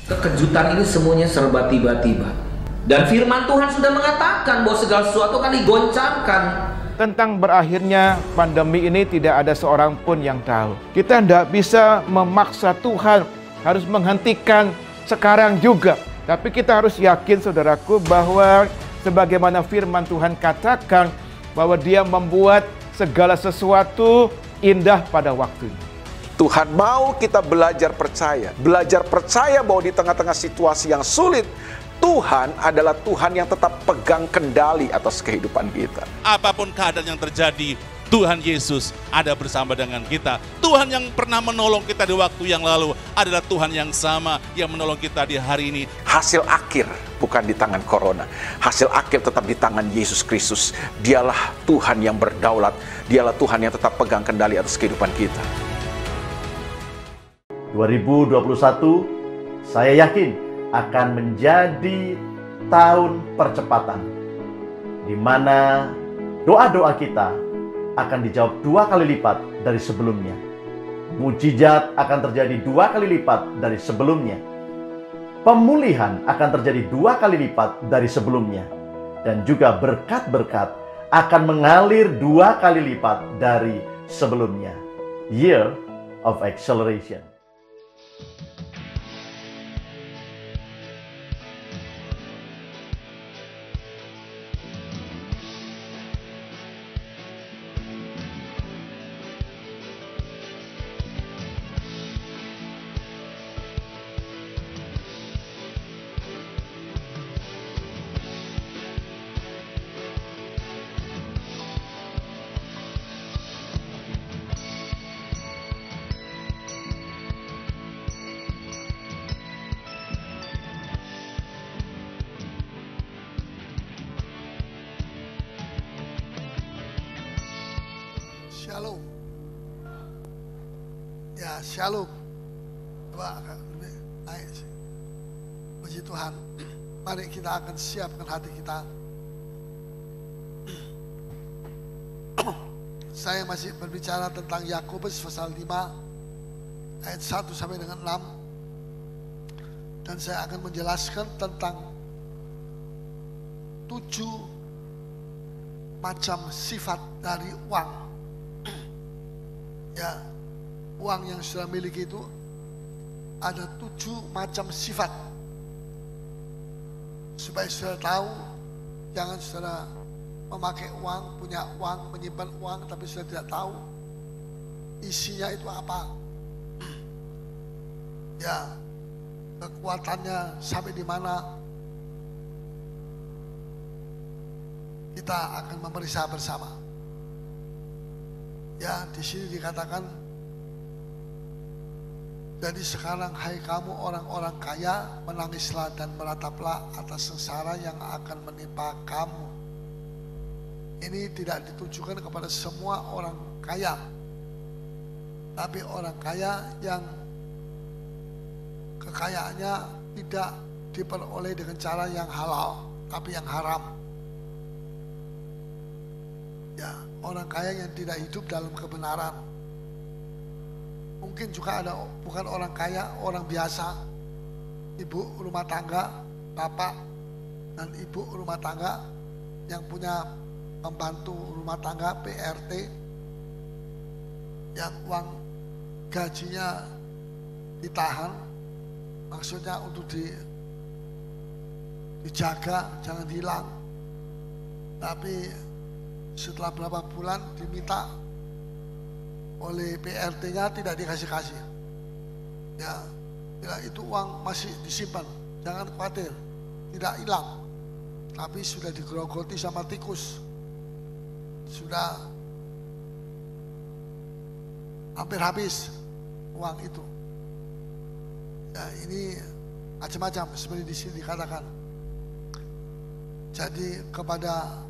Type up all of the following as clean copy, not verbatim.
Kejutan ini semuanya serba tiba-tiba. Dan firman Tuhan sudah mengatakan bahwa segala sesuatu akan digoncangkan. Tentang berakhirnya pandemi ini tidak ada seorang pun yang tahu. Kita tidak bisa memaksa Tuhan harus menghentikan sekarang juga. Tapi kita harus yakin, saudaraku, bahwa sebagaimana firman Tuhan katakan bahwa Dia membuat segala sesuatu indah pada waktunya. Tuhan mau kita belajar percaya bahwa di tengah-tengah situasi yang sulit, Tuhan adalah Tuhan yang tetap pegang kendali atas kehidupan kita. Apapun keadaan yang terjadi, Tuhan Yesus ada bersama dengan kita. Tuhan yang pernah menolong kita di waktu yang lalu adalah Tuhan yang sama yang menolong kita di hari ini. Hasil akhir bukan di tangan corona. Hasil akhir tetap di tangan Yesus Kristus. Dialah Tuhan yang berdaulat. Dialah Tuhan yang tetap pegang kendali atas kehidupan kita. 2021, saya yakin akan menjadi tahun percepatan, di mana doa-doa kita akan dijawab 2 kali lipat dari sebelumnya. Mujizat akan terjadi 2 kali lipat dari sebelumnya. Pemulihan akan terjadi 2 kali lipat dari sebelumnya. Dan juga berkat-berkat akan mengalir 2 kali lipat dari sebelumnya. Year of Acceleration. Shalom. Ya, shalom. Coba lebih naik sih. Puji Tuhan. Mari kita akan siapkan hati kita. Saya masih berbicara tentang Yakobus pasal 5 ayat 1 sampai dengan 6. Dan saya akan menjelaskan tentang 7 macam sifat dari uang. Ya, uang yang saudara miliki itu ada 7 macam sifat. Supaya saudara tahu, jangan saudara memakai uang, punya uang, menyimpan uang, tapi saudara tidak tahu isinya itu apa. Ya, kekuatannya sampai di mana. Kita akan memeriksa bersama. Ya, di sini dikatakan, jadi sekarang hai kamu orang-orang kaya, menangislah dan merataplah atas sengsara yang akan menimpa kamu. Ini tidak ditujukan kepada semua orang kaya, tapi orang kaya yang kekayaannya tidak diperoleh dengan cara yang halal, tapi yang haram. Ya, orang kaya yang tidak hidup dalam kebenaran. Mungkin juga ada bukan orang kaya, orang biasa, ibu rumah tangga, bapak dan ibu rumah tangga yang punya pembantu rumah tangga PRT, yang uang gajinya ditahan, maksudnya untuk dijaga, jangan hilang. Tapi setelah berapa bulan diminta oleh PRT-nya tidak dikasih-kasih. Ya, itu uang masih disimpan, jangan khawatir, tidak hilang. Tapi sudah digerogoti sama tikus, sudah hampir habis uang itu. Ya, ini macam-macam seperti di sini dikatakan. Jadi kepada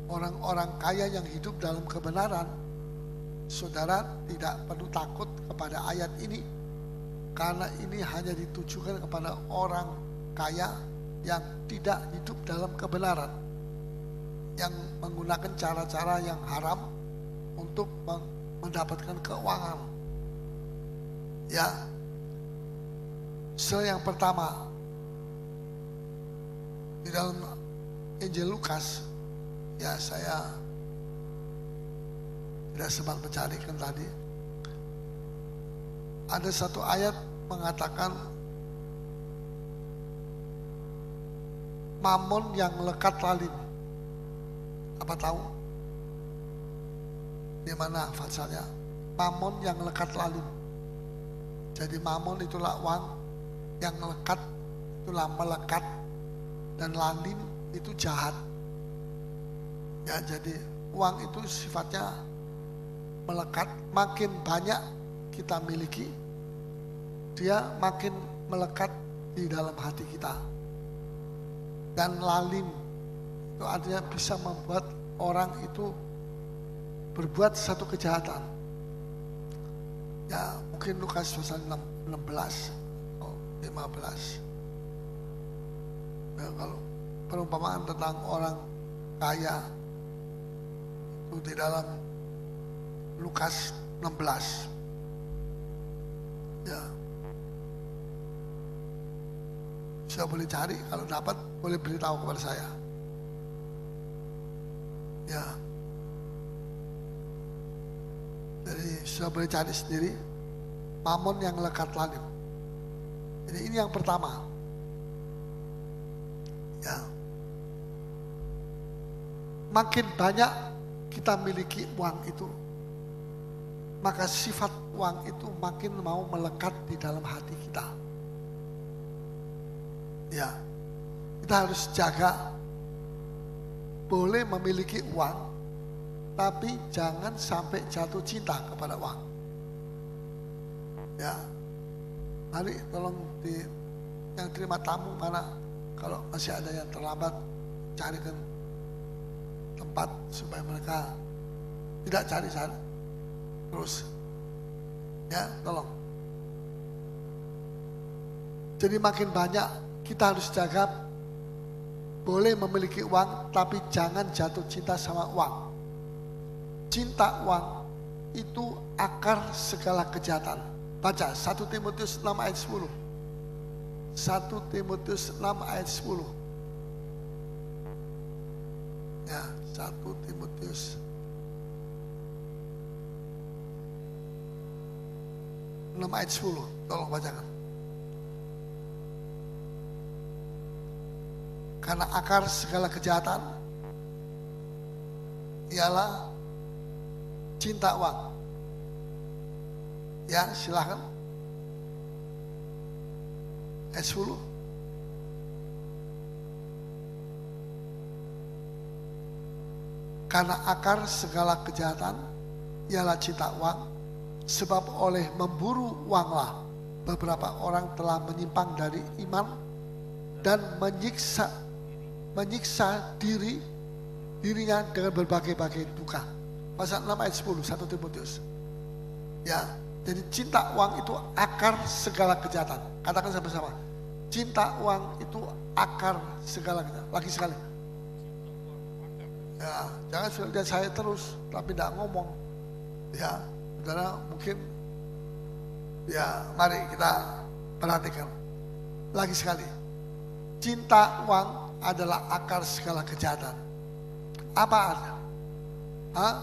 orang-orang kaya yang hidup dalam kebenaran, saudara tidak perlu takut kepada ayat ini, karena ini hanya ditujukan kepada orang kaya yang tidak hidup dalam kebenaran, yang menggunakan cara-cara yang haram untuk mendapatkan keuangan. Ya, Yang pertama di dalam Injil Lukas, ya saya tidak sempat mencarikan tadi. Ada satu ayat mengatakan mamon yang lekat lalim. Apa tahu? Di mana pasalnya? Mamon yang lekat lalim. Jadi mamon itulah uang, yang lekat itulah melekat, dan lalim itu jahat. Ya, jadi uang itu sifatnya melekat. Makin banyak kita miliki, dia makin melekat di dalam hati kita. Dan lalim itu artinya bisa membuat orang itu berbuat satu kejahatan. Ya, mungkin Lukas pasal 16 atau 15. Ya, kalau perumpamaan tentang orang kaya itu di dalam Lukas 16. Ya, saya boleh cari, kalau dapat boleh beritahu kepada saya. Ya, jadi saya boleh cari sendiri. Mamon yang lekat lalim. Jadi ini yang pertama. Ya, makin banyak kita miliki uang itu, maka sifat uang itu makin mau melekat di dalam hati kita. Ya, kita harus jaga. Boleh memiliki uang, tapi jangan sampai jatuh cinta kepada uang. Ya, mari tolong yang terima tamu mana, kalau masih ada yang terlambat, carikan tempat supaya mereka tidak cari sana terus. Ya, tolong. Jadi makin banyak kita harus jaga. Boleh memiliki uang, tapi jangan jatuh cinta sama uang. Cinta uang itu akar segala kejahatan. Baca 1 Timotius 6 ayat 10. 1 Timotius 6 ayat 10. Ya, 1 Timotius 6 ayat 10. Tolong bacakan. Karena akar segala kejahatan ialah cinta uang. Ya, silahkan. Ayat 10. Karena akar segala kejahatan ialah cinta uang, sebab oleh memburu uanglah beberapa orang telah menyimpang dari iman dan menyiksa dirinya dengan berbagai-bagai duka. Pasal 6 ayat 10 1 Timotius. Ya, jadi cinta uang itu akar segala kejahatan. Katakan sama-sama. Cinta uang itu akar segala kejahatan. Lagi sekali. Ya, jangan sudah lihat saya terus tapi tidak ngomong. Ya, saudara mungkin. Ya, mari kita perhatikan. Lagi sekali. Cinta uang adalah akar segala kejahatan. Apa ada? Hah?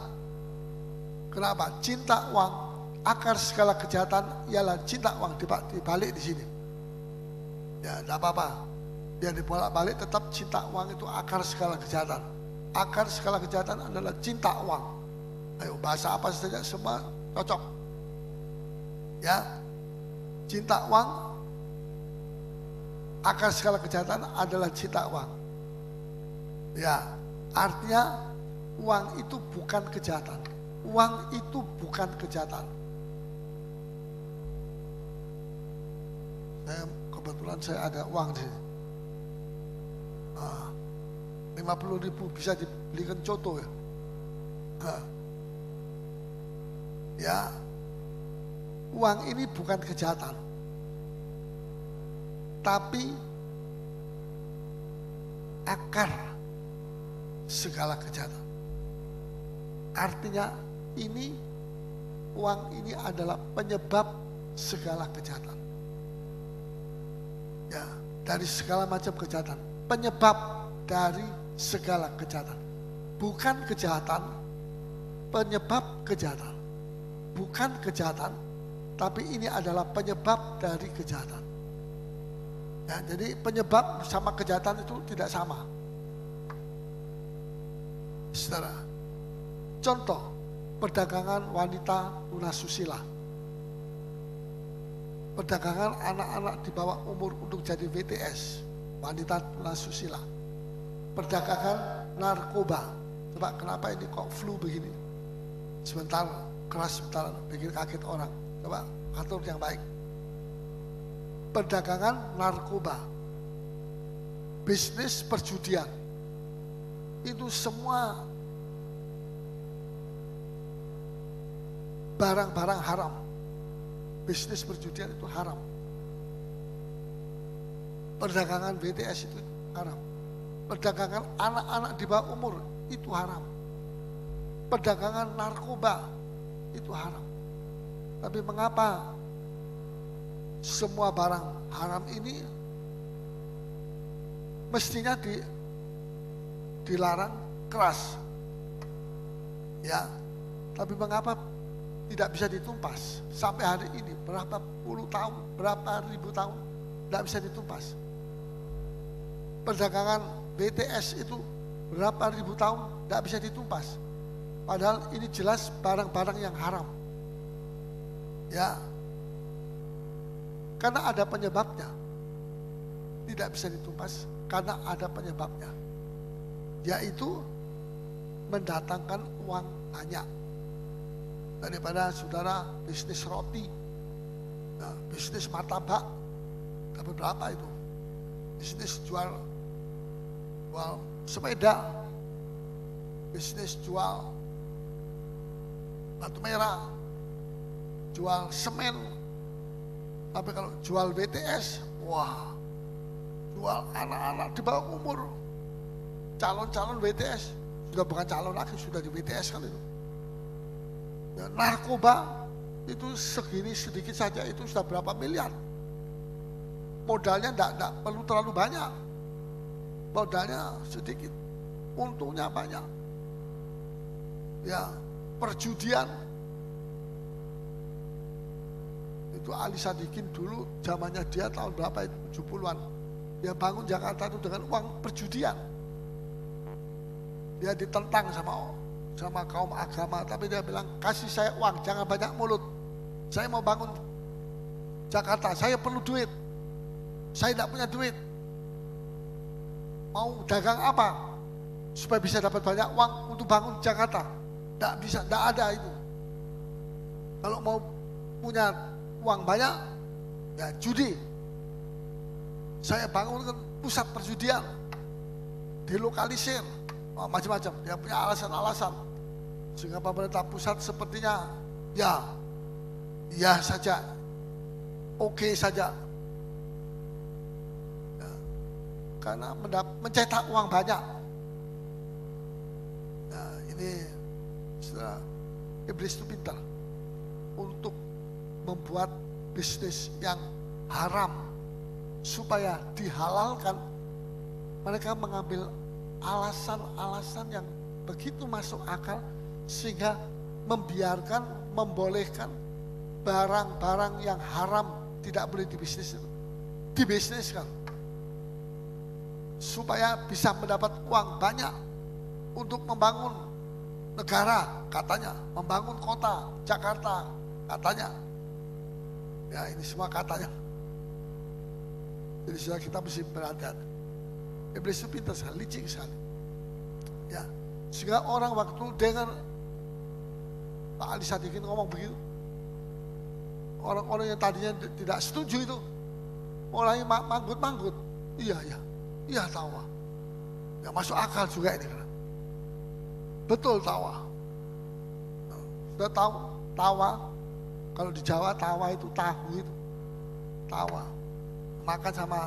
Kenapa? Cinta uang, akar segala kejahatan ialah cinta uang. Dibalik di sini. Ya, tidak apa-apa. Biar dibolak-balik, tetap cinta uang itu akar segala kejahatan. Akar segala kejahatan adalah cinta uang. Ayo, bahasa apa saja semua cocok. Ya, cinta uang, akar segala kejahatan adalah cinta uang. Ya, artinya uang itu bukan kejahatan. Uang itu bukan kejahatan. Kebetulan saya ada uang di sini. 50.000 bisa dibelikan contoh ya. Ya, uang ini bukan kejahatan, tapi akar segala kejahatan. Artinya ini, uang ini adalah penyebab segala kejahatan. Ya, dari segala macam kejahatan. Penyebab dari segala kejahatan. Bukan kejahatan, penyebab kejahatan. Bukan kejahatan, tapi ini adalah penyebab dari kejahatan. Ya, jadi penyebab sama kejahatan itu tidak sama. Saudara, contoh perdagangan wanita tunasusila, perdagangan anak-anak di bawah umur untuk jadi WTS, wanita tunasusila, perdagangan narkoba. Coba kenapa ini kok flu begini? Sebentar keras, sebentar bikin kaget orang. Coba atur yang baik. Perdagangan narkoba, bisnis perjudian, itu semua barang-barang haram. Bisnis perjudian itu haram. Perdagangan BTS itu haram. Perdagangan anak-anak di bawah umur itu haram. Perdagangan narkoba itu haram. Tapi mengapa semua barang haram ini mestinya dilarang keras? Ya, tapi mengapa tidak bisa ditumpas? Sampai hari ini berapa puluh tahun, berapa ribu tahun tidak bisa ditumpas. Perdagangan BTS itu berapa ribu tahun tidak bisa ditumpas. Padahal ini jelas barang-barang yang haram. Ya, karena ada penyebabnya. Tidak bisa ditumpas karena ada penyebabnya. Yaitu mendatangkan uang banyak. Daripada saudara bisnis roti, nah, bisnis martabak, dapat berapa itu? Bisnis jual sepeda, bisnis jual batu merah, jual semen. Tapi kalau jual BTS, wah, jual anak-anak di bawah umur, calon-calon BTS, sudah bukan calon lagi, sudah di BTS kan itu. Ya, narkoba itu segini sedikit saja itu sudah berapa miliar. Modalnya tidak perlu terlalu banyak, modalnya sedikit, untungnya banyak. Ya, perjudian itu Ali Sadikin dulu zamannya dia tahun berapa itu 70-an. Dia bangun Jakarta itu dengan uang perjudian. Dia ditentang sama kaum agama, tapi dia bilang kasih saya uang, jangan banyak mulut. Saya mau bangun Jakarta, saya perlu duit. Saya tidak punya duit. Mau dagang apa supaya bisa dapat banyak uang untuk bangun Jakarta? Tidak bisa, tidak ada itu. Kalau mau punya uang banyak, ya judi. Saya bangunkan pusat perjudian, dilokalisir, macam-macam. Dia punya alasan-alasan. Sehingga pemerintah pusat sepertinya, ya saja, oke saja. Ya, karena mencetak uang banyak. Ya, ini setelah iblis itu pintar untuk membuat bisnis yang haram supaya dihalalkan. Mereka mengambil alasan-alasan yang begitu masuk akal sehingga membolehkan barang-barang yang haram tidak boleh dibisniskan supaya bisa mendapat uang banyak untuk membangun negara, katanya, membangun kota Jakarta, katanya. Ya, ini semua katanya. Jadi sudah kita mesti berhati-hati. Iblis itu pintar sekali, licik sekali. Ya, sehingga orang waktu dengar Pak Ali Sadikin ngomong begitu, orang-orang yang tadinya tidak setuju itu mulai manggut-manggut. Iya tawa. Ya masuk akal juga ini kan. Betul tawa. Sudah tahu tawa. Kalau di Jawa tawa itu tahu itu. Tawa. Makan sama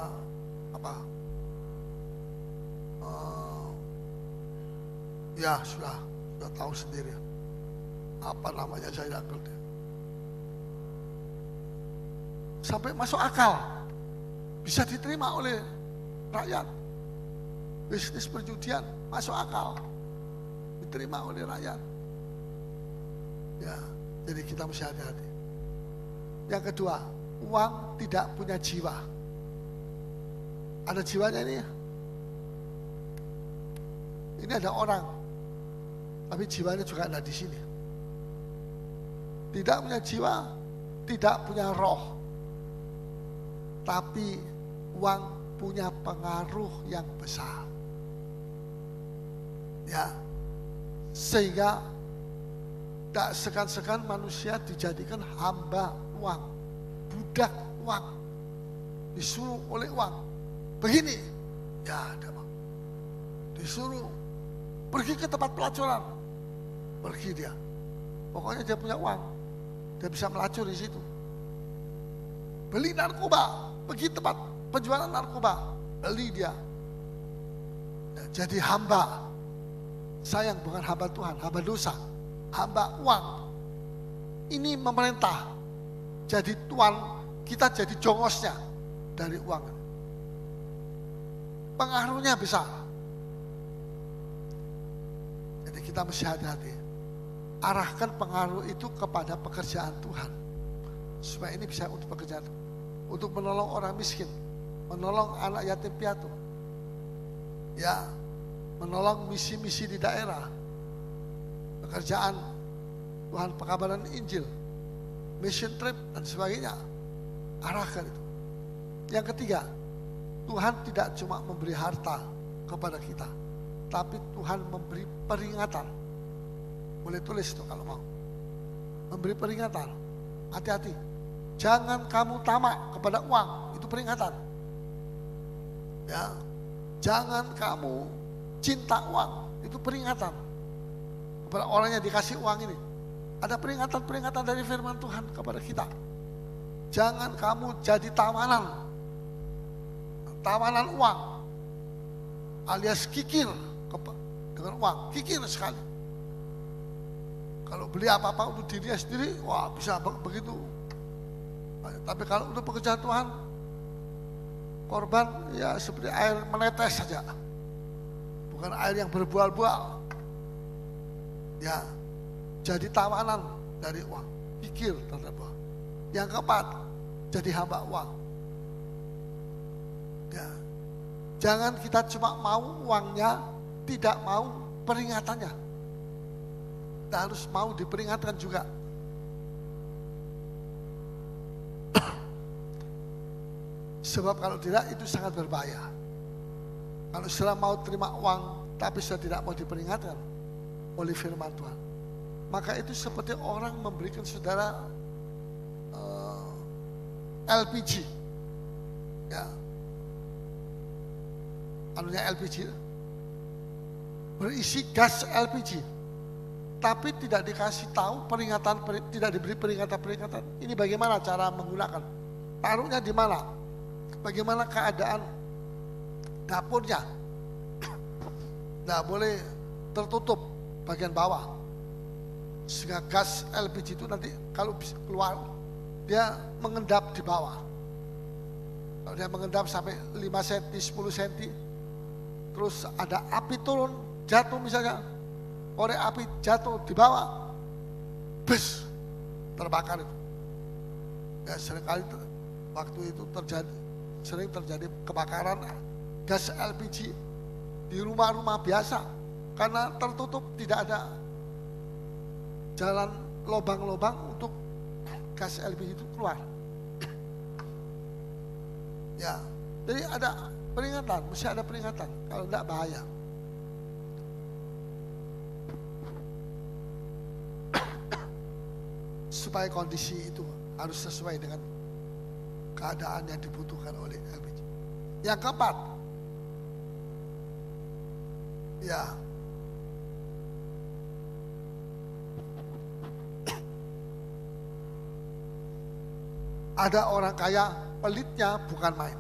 apa? Ya sudah tahu sendiri. Apa namanya saya tidak ngerti. Sampai masuk akal. bisa diterima oleh rakyat. Bisnis perjudian masuk akal, diterima oleh rakyat. Ya, jadi kita mesti hati-hati. Yang kedua, uang tidak punya jiwa. Ada jiwanya ini ya? Ini ada orang, tapi jiwanya juga ada di sini. Tidak punya jiwa, tidak punya roh. Tapi uang punya pengaruh yang besar. Ya, sehingga tak segan-segan manusia dijadikan hamba uang, budak uang, disuruh oleh uang. Begini, ya ada bang. Disuruh pergi ke tempat pelacuran, pergi dia. Pokoknya dia punya uang, dia bisa melacur di situ. Beli narkoba, pergi tempat penjualan narkoba, beli dia. Ya, jadi hamba. Sayang, bukan hamba Tuhan, hamba dosa, hamba uang. Ini memerintah. Jadi tuan, kita jadi jongosnya dari uang. Pengaruhnya besar. Jadi kita mesti hati-hati. Arahkan pengaruh itu kepada pekerjaan Tuhan. Supaya ini bisa untuk pekerjaan. Untuk menolong orang miskin. Menolong anak yatim piatu. Ya, menolong misi-misi di daerah, pekerjaan Tuhan, pekabaran Injil, mission trip dan sebagainya. Arahkan itu. Yang ketiga, Tuhan tidak cuma memberi harta kepada kita, tapi Tuhan memberi peringatan. Boleh tulis itu kalau mau. Memberi peringatan. Hati-hati. Jangan kamu tamak kepada uang, itu peringatan. Ya. Jangan kamu cinta uang, itu peringatan kepada orang yang dikasih uang ini. Ada peringatan-peringatan dari firman Tuhan kepada kita. Jangan kamu jadi tawanan uang, alias kikir dengan uang, kikir sekali. Kalau beli apa-apa untuk dirinya sendiri, wah bisa begitu. Tapi kalau untuk pekerjaan Tuhan, korban ya seperti air menetes saja. Bukan air yang berbual-bual. Ya, jadi tawanan dari uang, pikir terhadap uang. Yang keempat, jadi hamba uang. Ya, jangan kita cuma mau uangnya, tidak mau peringatannya. Kita harus mau diperingatkan juga. Sebab kalau tidak itu sangat berbahaya. Kalau sudah mau terima uang, tapi sudah tidak mau diperingatkan oleh firman Tuhan, maka itu seperti orang memberikan saudara LPG, ya, anunya LPG, berisi gas LPG, tapi tidak dikasih tahu peringatan, tidak diberi peringatan. Ini bagaimana cara menggunakan, taruhnya di mana, bagaimana keadaan dapurnya. Nggak boleh tertutup bagian bawah, sehingga gas LPG itu nanti kalau keluar dia mengendap di bawah. Kalau dia mengendap sampai 5 cm, 10 cm, terus ada api turun, jatuh misalnya, korek api jatuh di bawah, bes, terbakar itu. Ya seringkali waktu itu sering terjadi kebakaran gas LPG di rumah-rumah biasa karena tertutup, tidak ada jalan lubang-lubang untuk gas LPG itu keluar. Ya, jadi ada peringatan, mesti ada peringatan, kalau tidak bahaya. Supaya kondisi itu harus sesuai dengan keadaan yang dibutuhkan oleh LPG. Yang keempat, ya, ada orang kaya, pelitnya bukan main,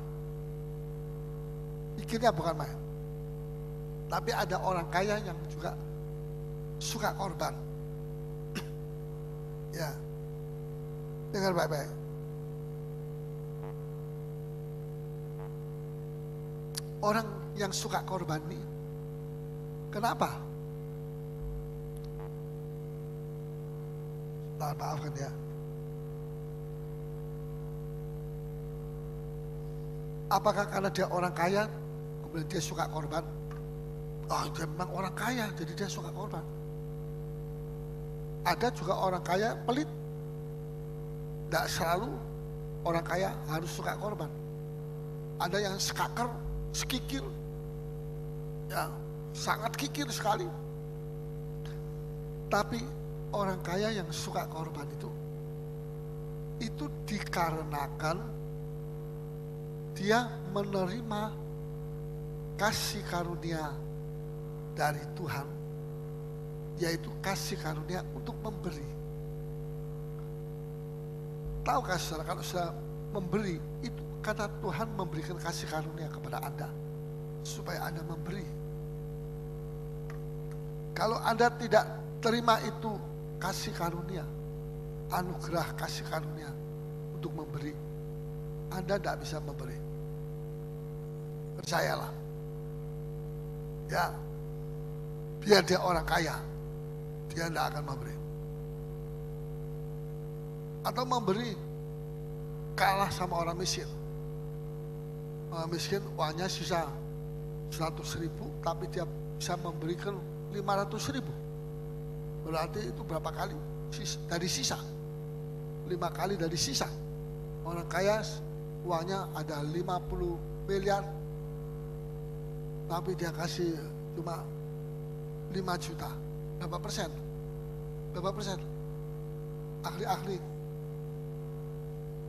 pikirnya bukan main. Tapi ada orang kaya yang juga suka korban. Ya, dengar baik-baik. orang yang suka korban ini. Kenapa? Maafkan ya. Apakah karena dia orang kaya, kemudian dia suka korban? Oh, dia memang orang kaya, jadi dia suka korban. Ada juga orang kaya pelit. Tidak selalu orang kaya harus suka korban. Ada yang sekaker, sekikir, ya sangat kikir sekali. Tapi orang kaya yang suka korban itu dikarenakan dia menerima kasih karunia dari Tuhan, yaitu kasih karunia untuk memberi. Tahukah saudara, kalau saudara memberi, itu karena Tuhan memberikan kasih karunia kepada Anda, supaya Anda memberi. Kalau Anda tidak terima itu kasih karunia, anugerah kasih karunia untuk memberi, Anda tidak bisa memberi. Percayalah. Ya, biar dia orang kaya, dia tidak akan memberi. Atau memberi kalah sama orang miskin. Orang miskin uangnya sisa 100.000, tapi dia bisa memberikan 500.000. Berarti itu berapa kali dari sisa? 5 kali dari sisa. Orang kaya uangnya ada 50 miliar, tapi dia kasih cuma 5 juta. Berapa persen? Berapa persen? Ahli-ahli.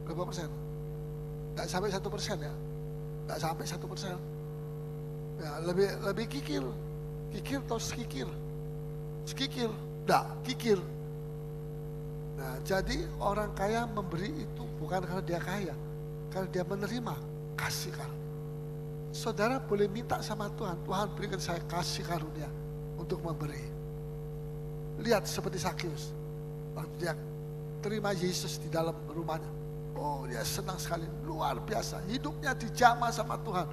Berapa persen? Tidak sampai 1% ya. Tidak sampai 1%. Ya, lebih kikir. Kikir atau sekikir? Sekikir. Tidak, kikir. Nah, jadi orang kaya memberi itu bukan karena dia kaya, karena dia menerima kasih karunia. Saudara boleh minta sama Tuhan, Tuhan berikan saya kasih karunia untuk memberi. Lihat seperti Sakeus, waktu dia terima Yesus di dalam rumahnya, oh dia senang sekali, luar biasa. Hidupnya dijamah sama Tuhan,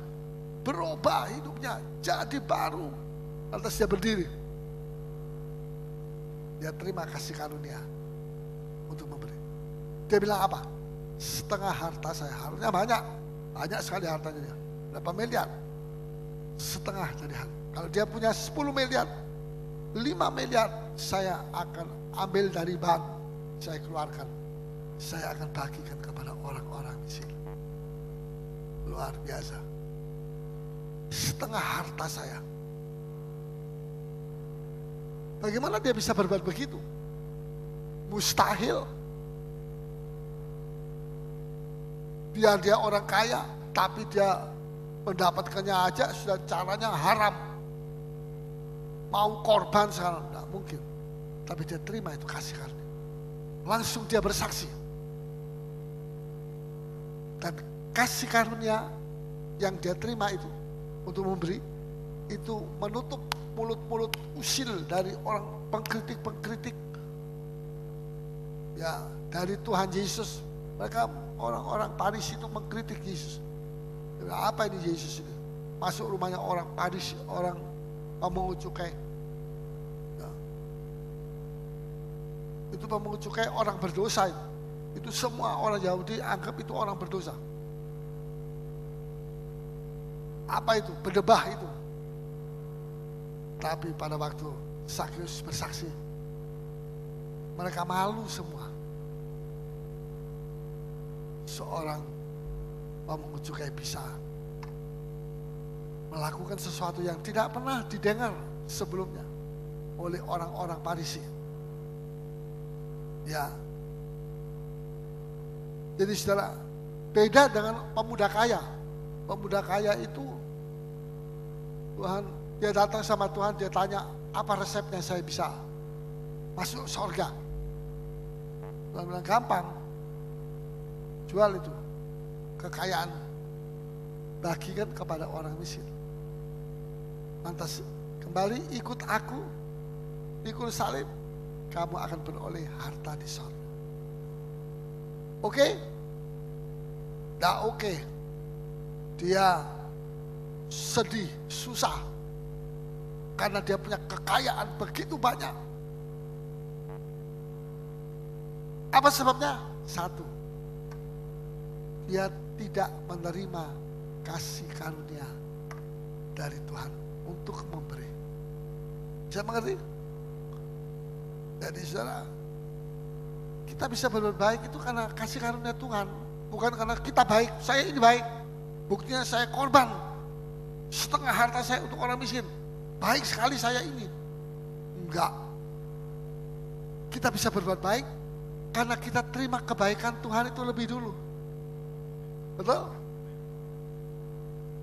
berubah hidupnya, jadi baru. Lantas dia berdiri, dia terima kasih karunia untuk memberi. Dia bilang apa? Setengah harta saya, harusnya banyak sekali hartanya dia. Berapa miliar? Setengah jadi harta. Kalau dia punya 10 miliar, 5 miliar saya akan ambil dari bank, saya keluarkan, saya akan bagikan kepada orang-orang miskin. Luar biasa. Setengah harta saya. Bagaimana dia bisa berbuat begitu? Mustahil. Biar dia orang kaya, tapi dia mendapatkannya aja sudah caranya haram. Mau korban sekarang, tidak mungkin. Tapi dia terima itu kasih karunia. Langsung dia bersaksi. Dan kasih karunia yang dia terima itu untuk memberi, itu menutup mulut-mulut usil dari orang pengkritik-pengkritik. Ya, dari Tuhan Yesus. Mereka orang-orang Farisi itu mengkritik Yesus. Apa ini Yesus ini? Masuk rumahnya orang Farisi, orang pemungut cukai. Ya. Itu pemungut cukai orang berdosa itu. Itu semua orang Yahudi anggap itu orang berdosa. Apa itu? Berdebah itu. Tapi pada waktu Sakeus bersaksi, mereka malu semua. Seorang pemungut cukai bisa melakukan sesuatu yang tidak pernah didengar sebelumnya oleh orang-orang Farisi. Ya. Jadi saudara, beda dengan pemuda kaya. Pemuda kaya itu Tuhan, dia datang sama Tuhan, dia tanya, apa resepnya saya bisa masuk surga? Tuhan bilang, gampang. Jual itu kekayaan, bagikan kepada orang miskin. Lantas kembali ikut aku, ikut salib, kamu akan beroleh harta di surga. Oke? Tidak oke. Dia sedih, susah. Karena dia punya kekayaan begitu banyak. Apa sebabnya? Satu, dia tidak menerima kasih karunia dari Tuhan untuk memberi. Saya mengerti? Jadi saudara, kita bisa berbuat baik itu karena kasih karunia Tuhan, bukan karena kita baik. Saya ini baik, buktinya saya korban setengah harta saya untuk orang miskin. Baik sekali saya ini. Enggak. Kita bisa berbuat baik karena kita terima kebaikan Tuhan itu lebih dulu. Betul?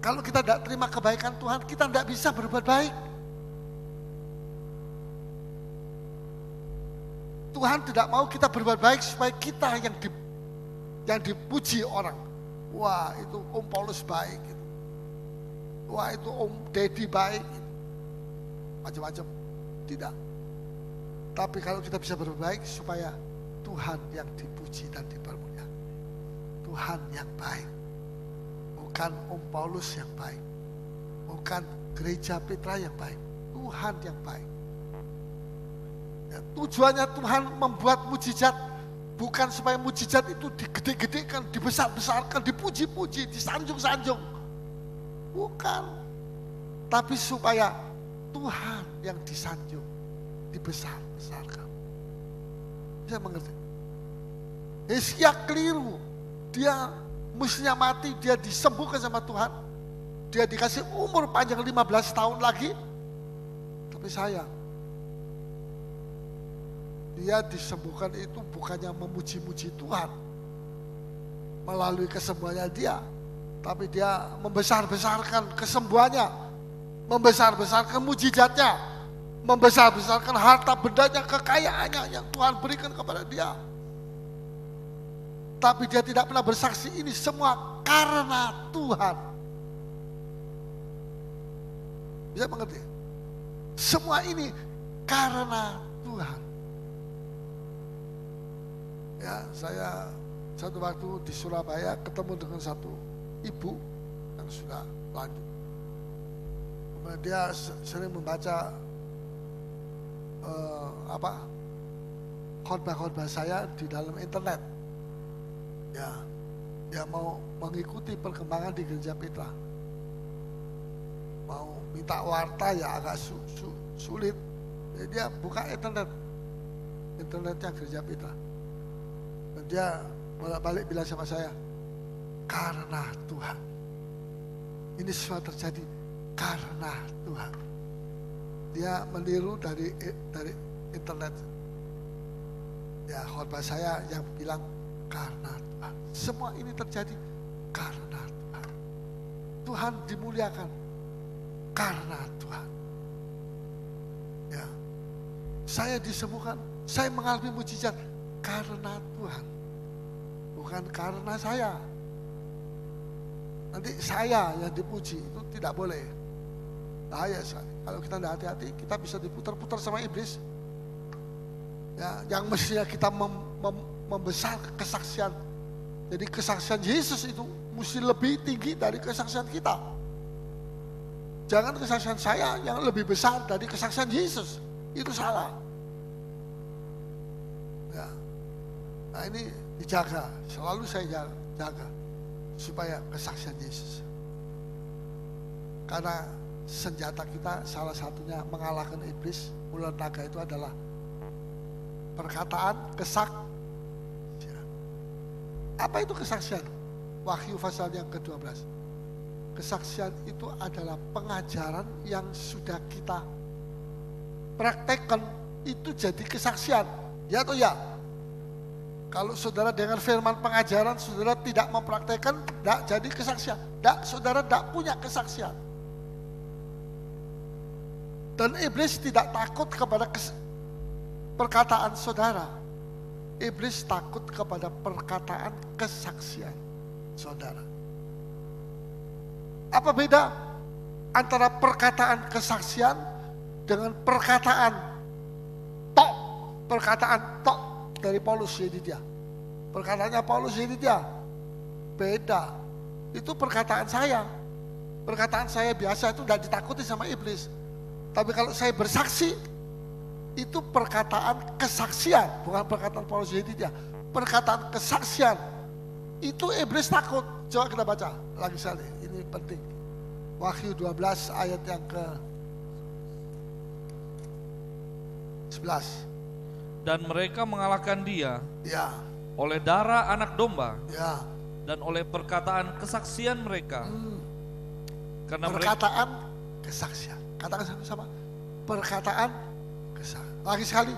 Kalau kita tidak terima kebaikan Tuhan, kita tidak bisa berbuat baik. Tuhan tidak mau kita berbuat baik supaya kita yang dipuji orang. Wah, itu Om Paulus baik. Wah, itu Om Dedi baik. Macam-macam. Tidak. Tapi kalau kita bisa berbuat baik supaya Tuhan yang dipuji dan dipermulia. Tuhan yang baik. Bukan Om Paulus yang baik. Bukan gereja Petra yang baik. Tuhan yang baik. Ya, tujuannya Tuhan membuat mujizat bukan supaya mujizat itu digede-gedekan, dibesar-besarkan, dipuji-puji, disanjung-sanjung. Bukan. Tapi supaya Tuhan yang disanjung, dibesar-besarkan. Saya mengerti. Hizkia keliru. Dia mestinya mati, dia disembuhkan sama Tuhan. Dia dikasih umur panjang 15 tahun lagi. Tapi sayang, dia disembuhkan itu bukannya memuji-muji Tuhan melalui kesembuhannya dia, tapi dia membesar-besarkan kesembuhannya, membesar-besarkan mujizatnya, membesar-besarkan harta bendanya, kekayaannya yang Tuhan berikan kepada dia. Tapi dia tidak pernah bersaksi ini semua karena Tuhan. Bisa mengerti? Semua ini karena Tuhan. Ya, saya satu waktu di Surabaya ketemu dengan satu ibu yang sudah lanjut. Kemudian dia sering membaca khotbah-khotbah saya di dalam internet. Ya, dia mau mengikuti perkembangan di gereja Petra. Mau minta warta ya agak sulit. Jadi dia buka internetnya gereja Petra. Dan dia balik bilang sama saya, karena Tuhan. Ini semua terjadi karena Tuhan. Dia meniru dari internet. Ya, khotbah saya yang bilang karena Tuhan. Semua ini terjadi karena Tuhan. Tuhan dimuliakan karena Tuhan. Ya, saya disembuhkan, saya mengalami mujizat karena Tuhan, bukan karena saya. Nanti saya yang dipuji, itu tidak boleh. Bahaya sekali. Kalau kita tidak hati-hati, kita bisa diputar-putar sama iblis. Ya, yang mestinya kita membesar kesaksian. Jadi kesaksian Yesus itu mesti lebih tinggi dari kesaksian kita. Jangan kesaksian saya yang lebih besar dari kesaksian Yesus. Itu salah. Ya. Nah, ini dijaga, selalu saya jaga supaya kesaksian Yesus. Karena senjata kita salah satunya mengalahkan iblis, ular naga itu adalah perkataan kesaksian. Apa itu kesaksian? Wahyu pasal yang ke-12. Kesaksian itu adalah pengajaran yang sudah kita praktekkan, itu jadi kesaksian. Ya atau ya? Kalau saudara dengar firman pengajaran, saudara tidak mempraktekkan, tidak jadi kesaksian. Tidak, saudara tidak punya kesaksian. Dan iblis tidak takut kepada perkataan saudara. Iblis takut kepada perkataan kesaksian saudara. Apa beda antara perkataan kesaksian dengan perkataan tok dari Paulus Yedidia? Perkataannya Paulus Yedidia beda. Itu perkataan saya. Perkataan saya biasa itu tidak ditakuti sama iblis. Tapi kalau saya bersaksi, itu perkataan kesaksian, bukan perkataan apologetika. Perkataan kesaksian, itu iblis takut. Coba kita baca lagi sekali, ini penting. Wahyu 12 ayat yang ke 11. Dan mereka mengalahkan dia Ya, oleh darah anak domba ya. dan oleh perkataan kesaksian mereka. Karena Perkataan kesaksian. Katakan sama-sama. Perkataan kesaksian. Lagi sekali.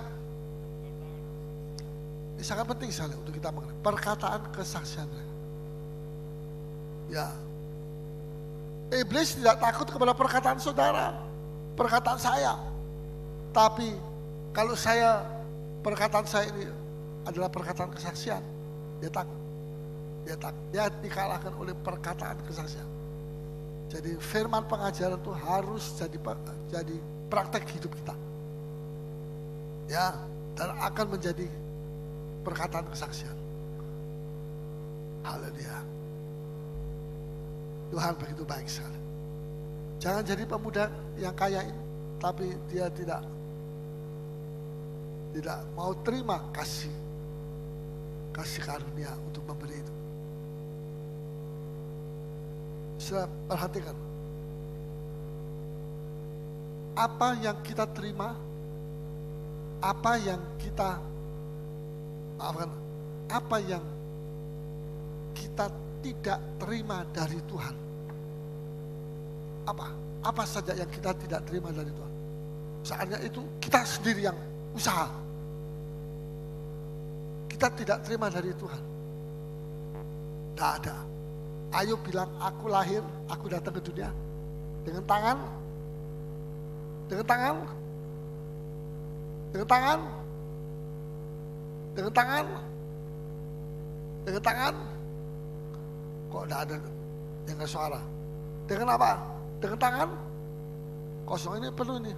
Ini sangat penting sekali untuk kita mengenai perkataan kesaksian mereka. Ya. Iblis tidak takut kepada perkataan saudara, perkataan saya. Tapi kalau perkataan saya ini adalah perkataan kesaksian, dia takut. Dia takut. Dia dikalahkan oleh perkataan kesaksian. Jadi firman pengajaran itu harus jadi praktek hidup kita. Ya, dan akan menjadi perkataan kesaksian. Haleluya. Tuhan begitu baik sekali. Jangan jadi pemuda yang kaya ini, tapi dia tidak mau terima kasih karunia untuk memberi itu. Sudah perhatikan, apa yang kita terima, apa yang kita tidak terima dari Tuhan. Apa saja yang kita tidak terima dari Tuhan. Saatnya itu kita sendiri yang usaha. Kita tidak terima dari Tuhan. Tidak ada. Ayub bilang, aku lahir, aku datang ke dunia dengan tangan, kok tidak ada dengar suara. Dengan apa? Dengan tangan kosong. Ini perlu ini.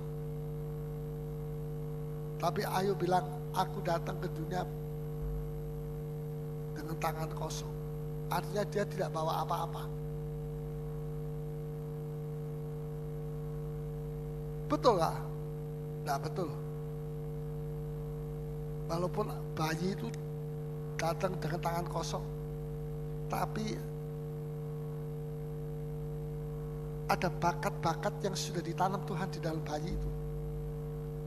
Tapi Ayub bilang, aku datang ke dunia dengan tangan kosong. Artinya dia tidak bawa apa-apa. Betul gak? Nah betul. Walaupun bayi itu datang dengan tangan kosong, tapi ada bakat-bakat yang sudah ditanam Tuhan di dalam bayi itu.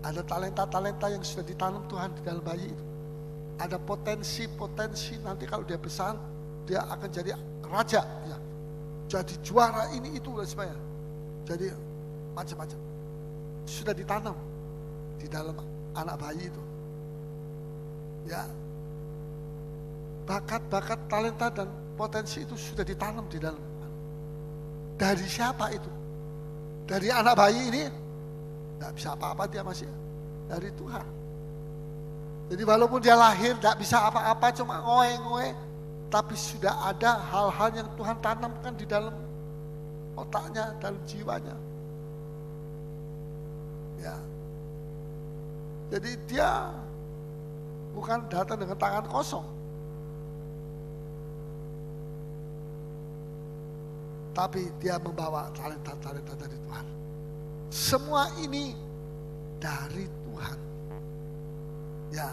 Ada talenta-talenta yang sudah ditanam Tuhan di dalam bayi itu. Ada potensi-potensi nanti kalau dia besar, dia akan jadi raja, ya. Jadi juara ini itu dan sebagainya. Jadi macam-macam sudah ditanam di dalam anak bayi itu. Ya, bakat-bakat, talenta dan potensi itu sudah ditanam di dalam. Dari siapa itu? Dari anak bayi ini? Tidak bisa apa-apa, dia masih dari Tuhan. Jadi walaupun dia lahir tidak bisa apa-apa, cuma ngoe-ngoe, tapi sudah ada hal-hal yang Tuhan tanamkan di dalam otaknya, dalam jiwanya. Ya. Jadi dia bukan datang dengan tangan kosong. Tapi dia membawa talenta-talenta dari Tuhan. Semua ini dari Tuhan. Ya.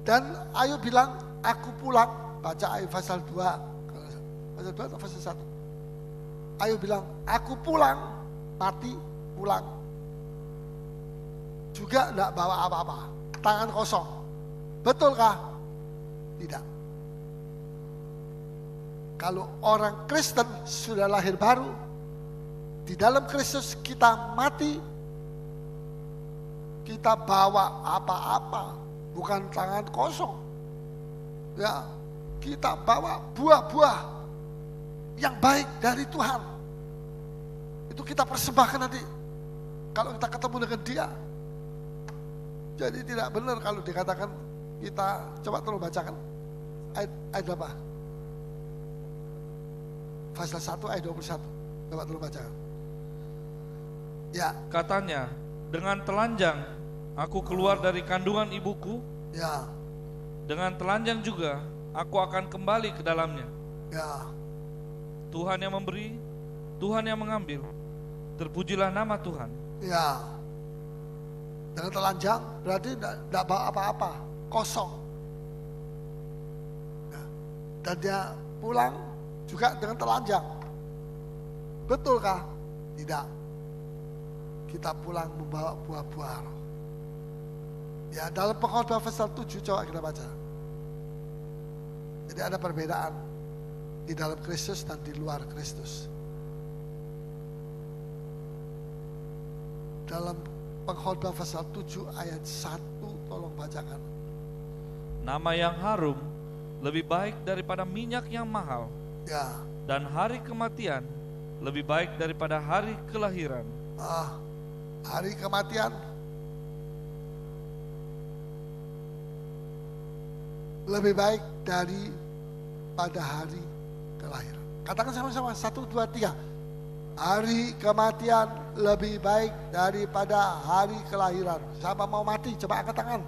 Dan Ayub bilang, aku pulang. Baca Ayub pasal 2. Pasal 2 atau pasal 1? Ayub bilang, aku pulang, mati, pulang. Juga tidak bawa apa-apa. Tangan kosong. Betulkah? Tidak. Kalau orang Kristen sudah lahir baru, di dalam Kristus kita mati, kita bawa apa-apa, bukan tangan kosong. Ya, kita bawa buah-buah yang baik dari Tuhan. Itu kita persembahkan nanti kalau kita ketemu dengan Dia. Jadi tidak benar kalau dikatakan kita, coba tolong bacakan ayat berapa? Pasal 1 ayat 21. Coba tolong bacakan. Ya. Katanya, dengan telanjang aku keluar dari kandungan ibuku. Ya. Dengan telanjang juga aku akan kembali ke dalamnya. Ya. Tuhan yang memberi, Tuhan yang mengambil. Terpujilah nama Tuhan. Ya, dengan telanjang berarti tidak bawa apa-apa, kosong. Ya. Dan dia pulang juga dengan telanjang. Betulkah? Tidak. Kita pulang membawa buah-buah roh. Ya, dalam Pengkhotbah pasal 7 coba kita baca. Jadi ada perbedaan di dalam Kristus dan di luar Kristus. Dalam Pengkhotbah pasal 7 ayat 1, tolong bacakan. Nama yang harum lebih baik daripada minyak yang mahal, Ya, dan hari kematian lebih baik daripada hari kelahiran. hari kematian lebih baik daripada hari kelahiran. Katakan sama-sama, 1, 2, 3. Hari kematian lebih baik daripada hari kelahiran. Siapa mau mati? Coba angkat tangan.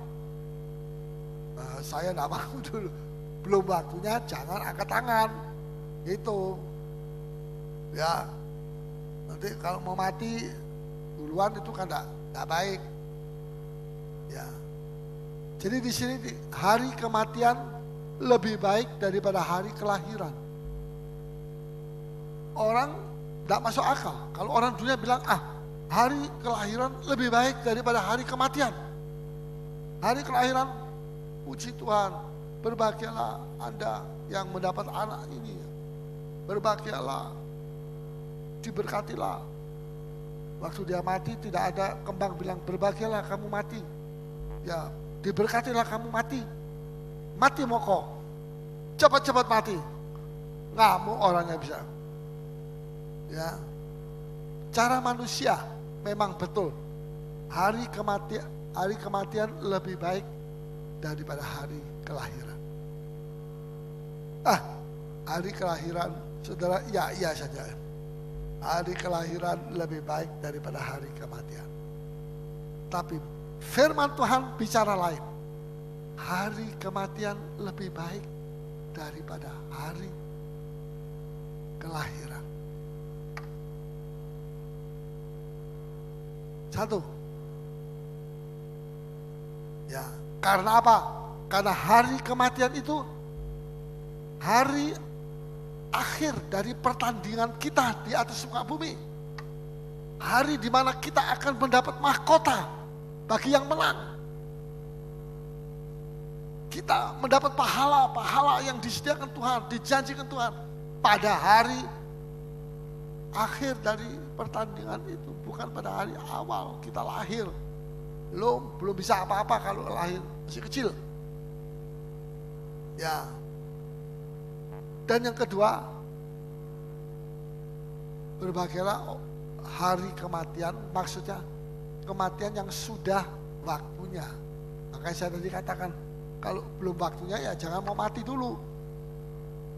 Saya tidak mau dulu. Belum waktunya, jangan angkat tangan. Itu. Ya. Nanti kalau mau mati duluan itu kan tidak baik. Ya. Jadi di sini hari kematian lebih baik daripada hari kelahiran. Orang tidak masuk akal. Kalau orang dunia bilang, hari kelahiran lebih baik daripada hari kematian. Hari kelahiran, puji Tuhan, berbahagialah Anda yang mendapat anak ini. Berbahagialah, diberkatilah. Waktu dia mati tidak ada kembang bilang, berbahagialah kamu mati. Ya, diberkatilah kamu mati. Mati moko. Cepat-cepat mati. Ngamuk orangnya bisa. Ya, cara manusia memang betul. Hari kematian lebih baik daripada hari kelahiran. Hari kelahiran, saudara, iya saja. Hari kelahiran lebih baik daripada hari kematian. Tapi firman Tuhan bicara lain. Hari kematian lebih baik daripada hari kelahiran. 1. Ya, karena apa? Karena hari kematian itu hari akhir dari pertandingan kita di atas muka bumi. Hari di mana kita akan mendapat mahkota bagi yang menang. Kita mendapat pahala yang disediakan Tuhan, dijanjikan Tuhan pada hari akhir dari pertandingan itu, bukan pada hari awal kita lahir. Belum bisa apa-apa kalau lahir masih kecil. Ya. Dan yang kedua, berbahagialah hari kematian, maksudnya kematian yang sudah waktunya. Makanya saya tadi katakan, kalau belum waktunya ya jangan mau mati dulu.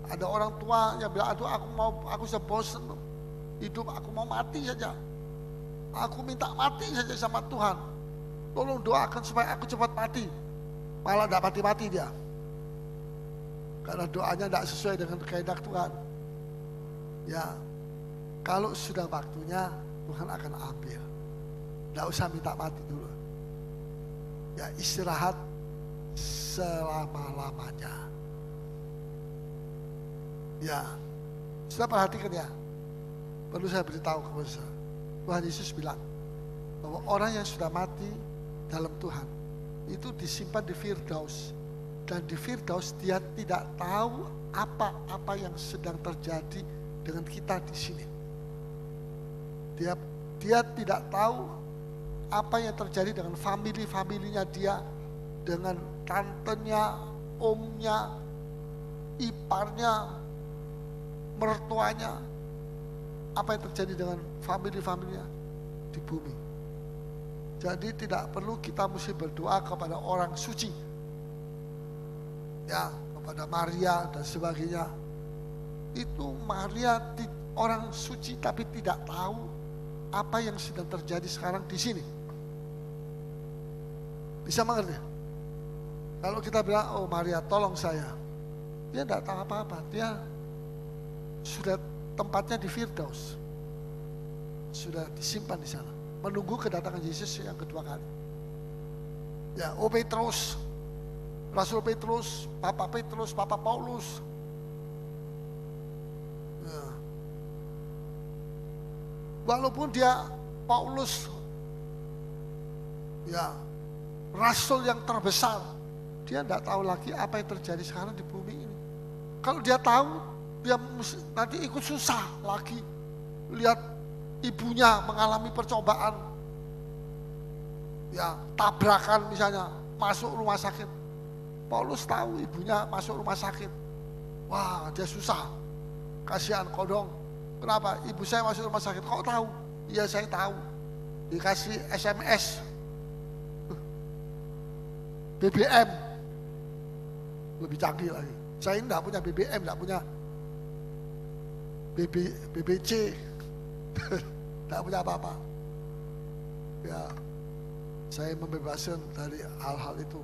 Ada orang tua yang bilang, aduh aku sudah bosan hidup, aku mau mati saja. Aku minta mati saja sama Tuhan. Tolong doakan supaya aku cepat mati. Malah tidak mati-mati dia. Karena doanya tidak sesuai dengan kehendak Tuhan. Ya, kalau sudah waktunya Tuhan akan ambil. Tidak usah minta mati dulu. Ya, istirahat selama-lamanya. Ya, sudah perhatikan ya. Perlu saya beritahu kepada saya. Tuhan Yesus bilang bahwa orang yang sudah mati dalam Tuhan itu disimpan di Firdaus. Dan di Firdaus dia tidak tahu apa-apa yang sedang terjadi dengan kita di sini. Dia tidak tahu apa yang terjadi dengan family-familinya dia, dengan tantenya, omnya, iparnya, mertuanya. Apa yang terjadi dengan family-familinya di bumi. Jadi tidak perlu kita mesti berdoa kepada orang suci. Ya, kepada Maria dan sebagainya. Itu Maria orang suci tapi tidak tahu apa yang sedang terjadi sekarang di sini. Bisa mengerti? Kalau kita bilang, oh Maria tolong saya. Dia tidak tahu apa-apa. Dia sudah tempatnya di Firdaus. sudah disimpan di sana, menunggu kedatangan Yesus yang kedua kali. Ya, Petrus, Rasul Petrus, Papa Paulus. Ya. Walaupun dia Paulus, ya, rasul yang terbesar, dia tidak tahu lagi apa yang terjadi sekarang di bumi ini. Kalau dia tahu, dia nanti ikut susah lagi. Lihat ibunya mengalami percobaan, ya, tabrakan misalnya, masuk rumah sakit. Paulus tahu ibunya masuk rumah sakit. Wah, dia susah. Kasihan kodong. Kenapa? Ibu saya masuk rumah sakit. Kok tahu? Iya, saya tahu. Dikasih SMS. BBM. Lebih canggih lagi. Saya enggak punya BBM, enggak punya BBC. Enggak punya apa-apa. Ya, saya membebaskan dari hal-hal itu.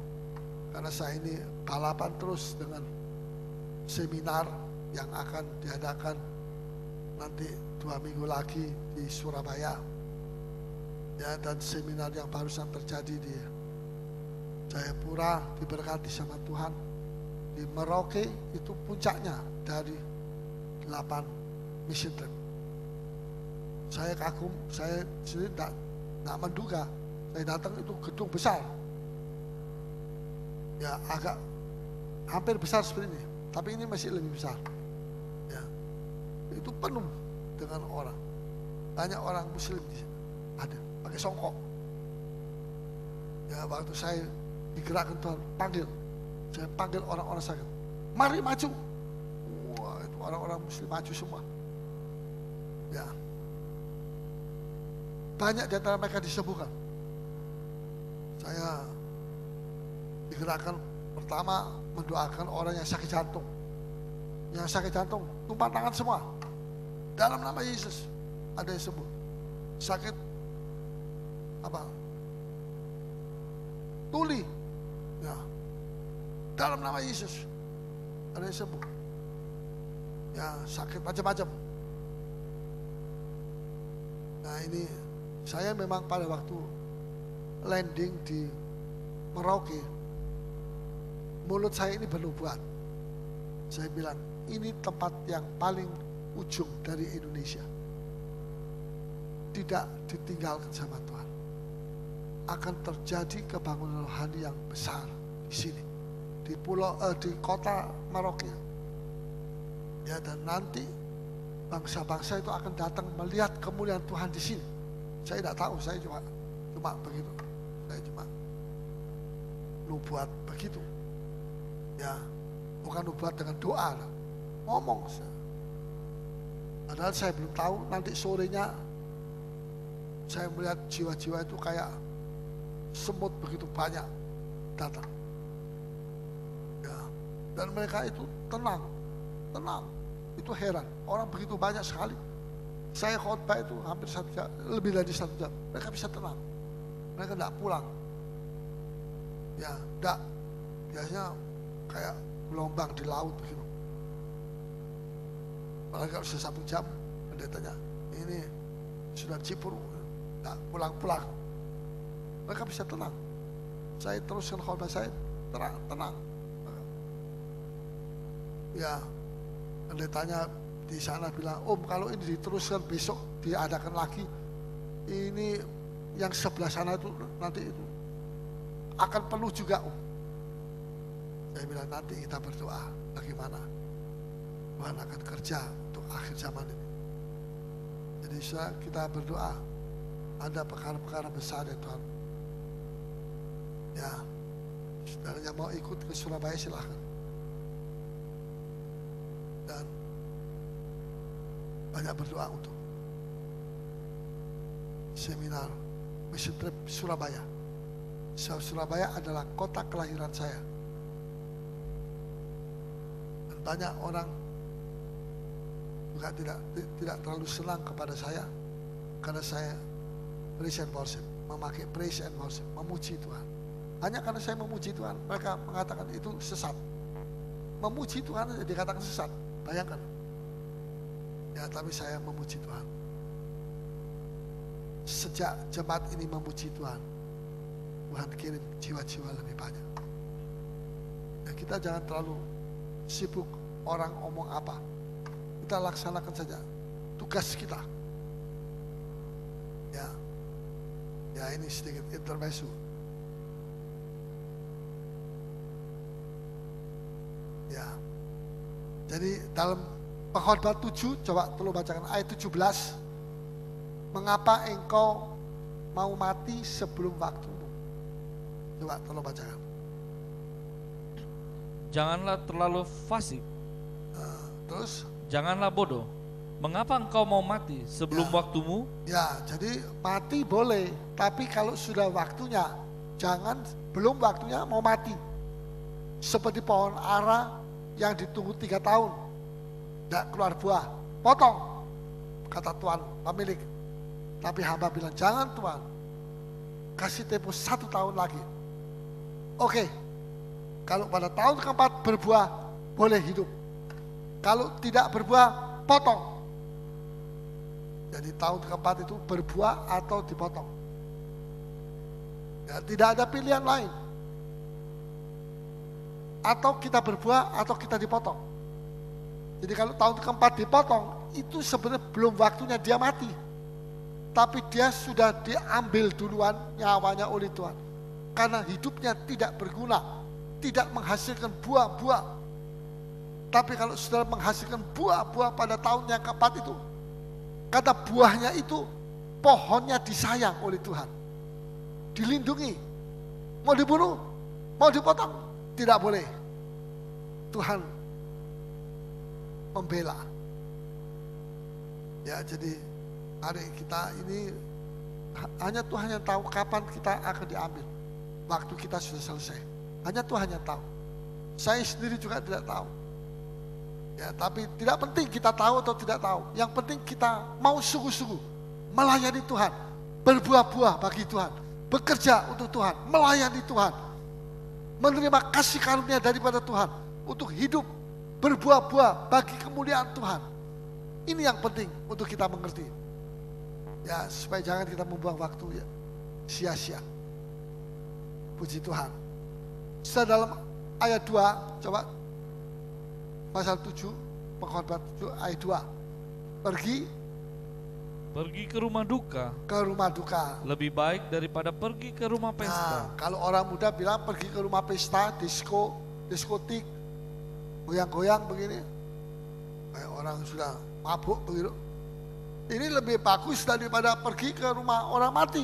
Karena saya ini balapan terus dengan seminar yang akan diadakan nanti 2 minggu lagi di Surabaya. Ya, dan seminar yang barusan terjadi di Jayapura, diberkati sama Tuhan. Di Merauke itu puncaknya dari 8 mission trip. Saya kagum, saya sendiri tidak menduga. Saya datang itu gedung besar. Ya, agak hampir besar seperti ini, tapi ini masih lebih besar. Ya, itu penuh dengan orang. Banyak orang Muslim di sini ada, pakai songkok. Ya, waktu saya digerakkan Tuhan, saya panggil orang-orang sakit, mari maju. Wah, itu orang-orang Muslim maju semua. Ya, banyak di antara mereka disembuhkan. Saya digerakkan pertama mendoakan orang yang sakit jantung. Yang sakit jantung, tumpah tangan semua. Dalam nama Yesus, ada yang sembuh. Sakit apa? Tuli. Ya. Dalam nama Yesus, ada yang sembuh. Ya, sakit macam-macam. Nah, ini saya memang pada waktu landing di Merauke, mulut saya ini bernubuat. Saya bilang, ini tempat yang paling ujung dari Indonesia. Tidak ditinggalkan sama Tuhan. Akan terjadi kebangunan rohani yang besar di sini. Di kota Merauke. Ya, dan nanti bangsa-bangsa itu akan datang melihat kemuliaan Tuhan di sini. Saya tidak tahu, saya cuma begitu. Saya cuma nubuat begitu. Ya, bukan nubuat dengan doa, ngomong. Padahal saya belum tahu, nanti sorenya saya melihat jiwa-jiwa itu kayak semut begitu banyak datang. Ya, dan mereka itu tenang. Itu heran, orang begitu banyak sekali. Saya khotbah itu hampir 1 jam, lebih dari 1 jam. Mereka bisa tenang, mereka tidak pulang. Ya, tidak. Biasanya kayak gelombang di laut begitu. Apalagi kalau sudah 1 jam, pendetanya, ini sudah Cipuru, tidak pulang-pulang. Mereka bisa tenang. Saya teruskan khotbah saya, tenang. Ya, pendetanya di sana bilang, Om, kalau ini diteruskan besok diadakan lagi, ini yang sebelah sana itu nanti itu akan penuh juga, Om. Saya bilang, nanti kita berdoa bagaimana Tuhan akan kerja untuk akhir zaman ini. Jadi kita berdoa, ada perkara-perkara besar ya Tuhan. Ya, saudara yang mau ikut ke Surabaya silahkan. Dan banyak berdoa untuk seminar Mission Trip Surabaya. Surabaya adalah kota kelahiran saya. Dan banyak orang juga tidak terlalu senang kepada saya karena saya praise and worship, memakai praise and worship, memuji Tuhan. Hanya karena saya memuji Tuhan, mereka mengatakan itu sesat. Memuji Tuhan saja dikatakan sesat. Bayangkan. Ya, tapi saya memuji Tuhan. sejak jemaat ini memuji Tuhan, Tuhan kirim jiwa-jiwa lebih banyak. Ya, kita jangan terlalu sibuk orang omong apa. Kita laksanakan saja tugas kita. Ya ini sedikit intermezzo. Ya. Jadi dalam Pengkhotbah 7, coba tolong bacakan ayat 17. Mengapa engkau mau mati sebelum waktumu? Coba tolong bacakan. Janganlah terlalu fasik. Terus? Janganlah bodoh. Mengapa engkau mau mati sebelum waktumu? Ya, jadi mati boleh, tapi kalau sudah waktunya, jangan belum waktunya mau mati. Seperti pohon ara yang ditunggu 3 tahun, tidak keluar buah, potong, kata Tuhan pemilik. Tapi hamba bilang, jangan Tuhan, kasih tempo 1 tahun lagi. Oke, kalau pada tahun keempat berbuah, boleh hidup. Kalau tidak berbuah, potong. Jadi tahun keempat itu berbuah atau dipotong. Ya, tidak ada pilihan lain. Atau kita berbuah atau kita dipotong. Jadi kalau tahun keempat dipotong, itu sebenarnya belum waktunya dia mati. Tapi dia sudah diambil duluan nyawanya oleh Tuhan. Karena hidupnya tidak berguna, tidak menghasilkan buah-buah. Tapi kalau sudah menghasilkan buah-buah pada tahun yang keempat itu, kata buahnya itu pohonnya disayang oleh Tuhan, dilindungi. Mau dibunuh, mau dipotong, tidak boleh. Tuhan membela. Ya, jadi hari kita ini hanya Tuhan yang tahu kapan kita akan diambil. Waktu kita sudah selesai. Hanya Tuhan yang tahu. Saya sendiri juga tidak tahu. Ya, tapi tidak penting kita tahu atau tidak tahu. Yang penting kita mau sungguh-sungguh melayani Tuhan, berbuah-buah bagi Tuhan, bekerja untuk Tuhan, melayani Tuhan, menerima kasih karunia daripada Tuhan untuk hidup berbuah-buah bagi kemuliaan Tuhan. Ini yang penting untuk kita mengerti. Ya, supaya jangan kita membuang waktu ya sia-sia. Puji Tuhan. Setelah dalam ayat 2, coba pasal 7, Pengkhotbah 7 ayat 2. Pergi ke rumah duka. Ke rumah duka. Lebih baik daripada pergi ke rumah pesta. Nah, kalau orang muda bilang pergi ke rumah pesta, diskotik, goyang-goyang begini. Kayak orang sudah mabuk begitu. Ini lebih bagus daripada pergi ke rumah orang mati.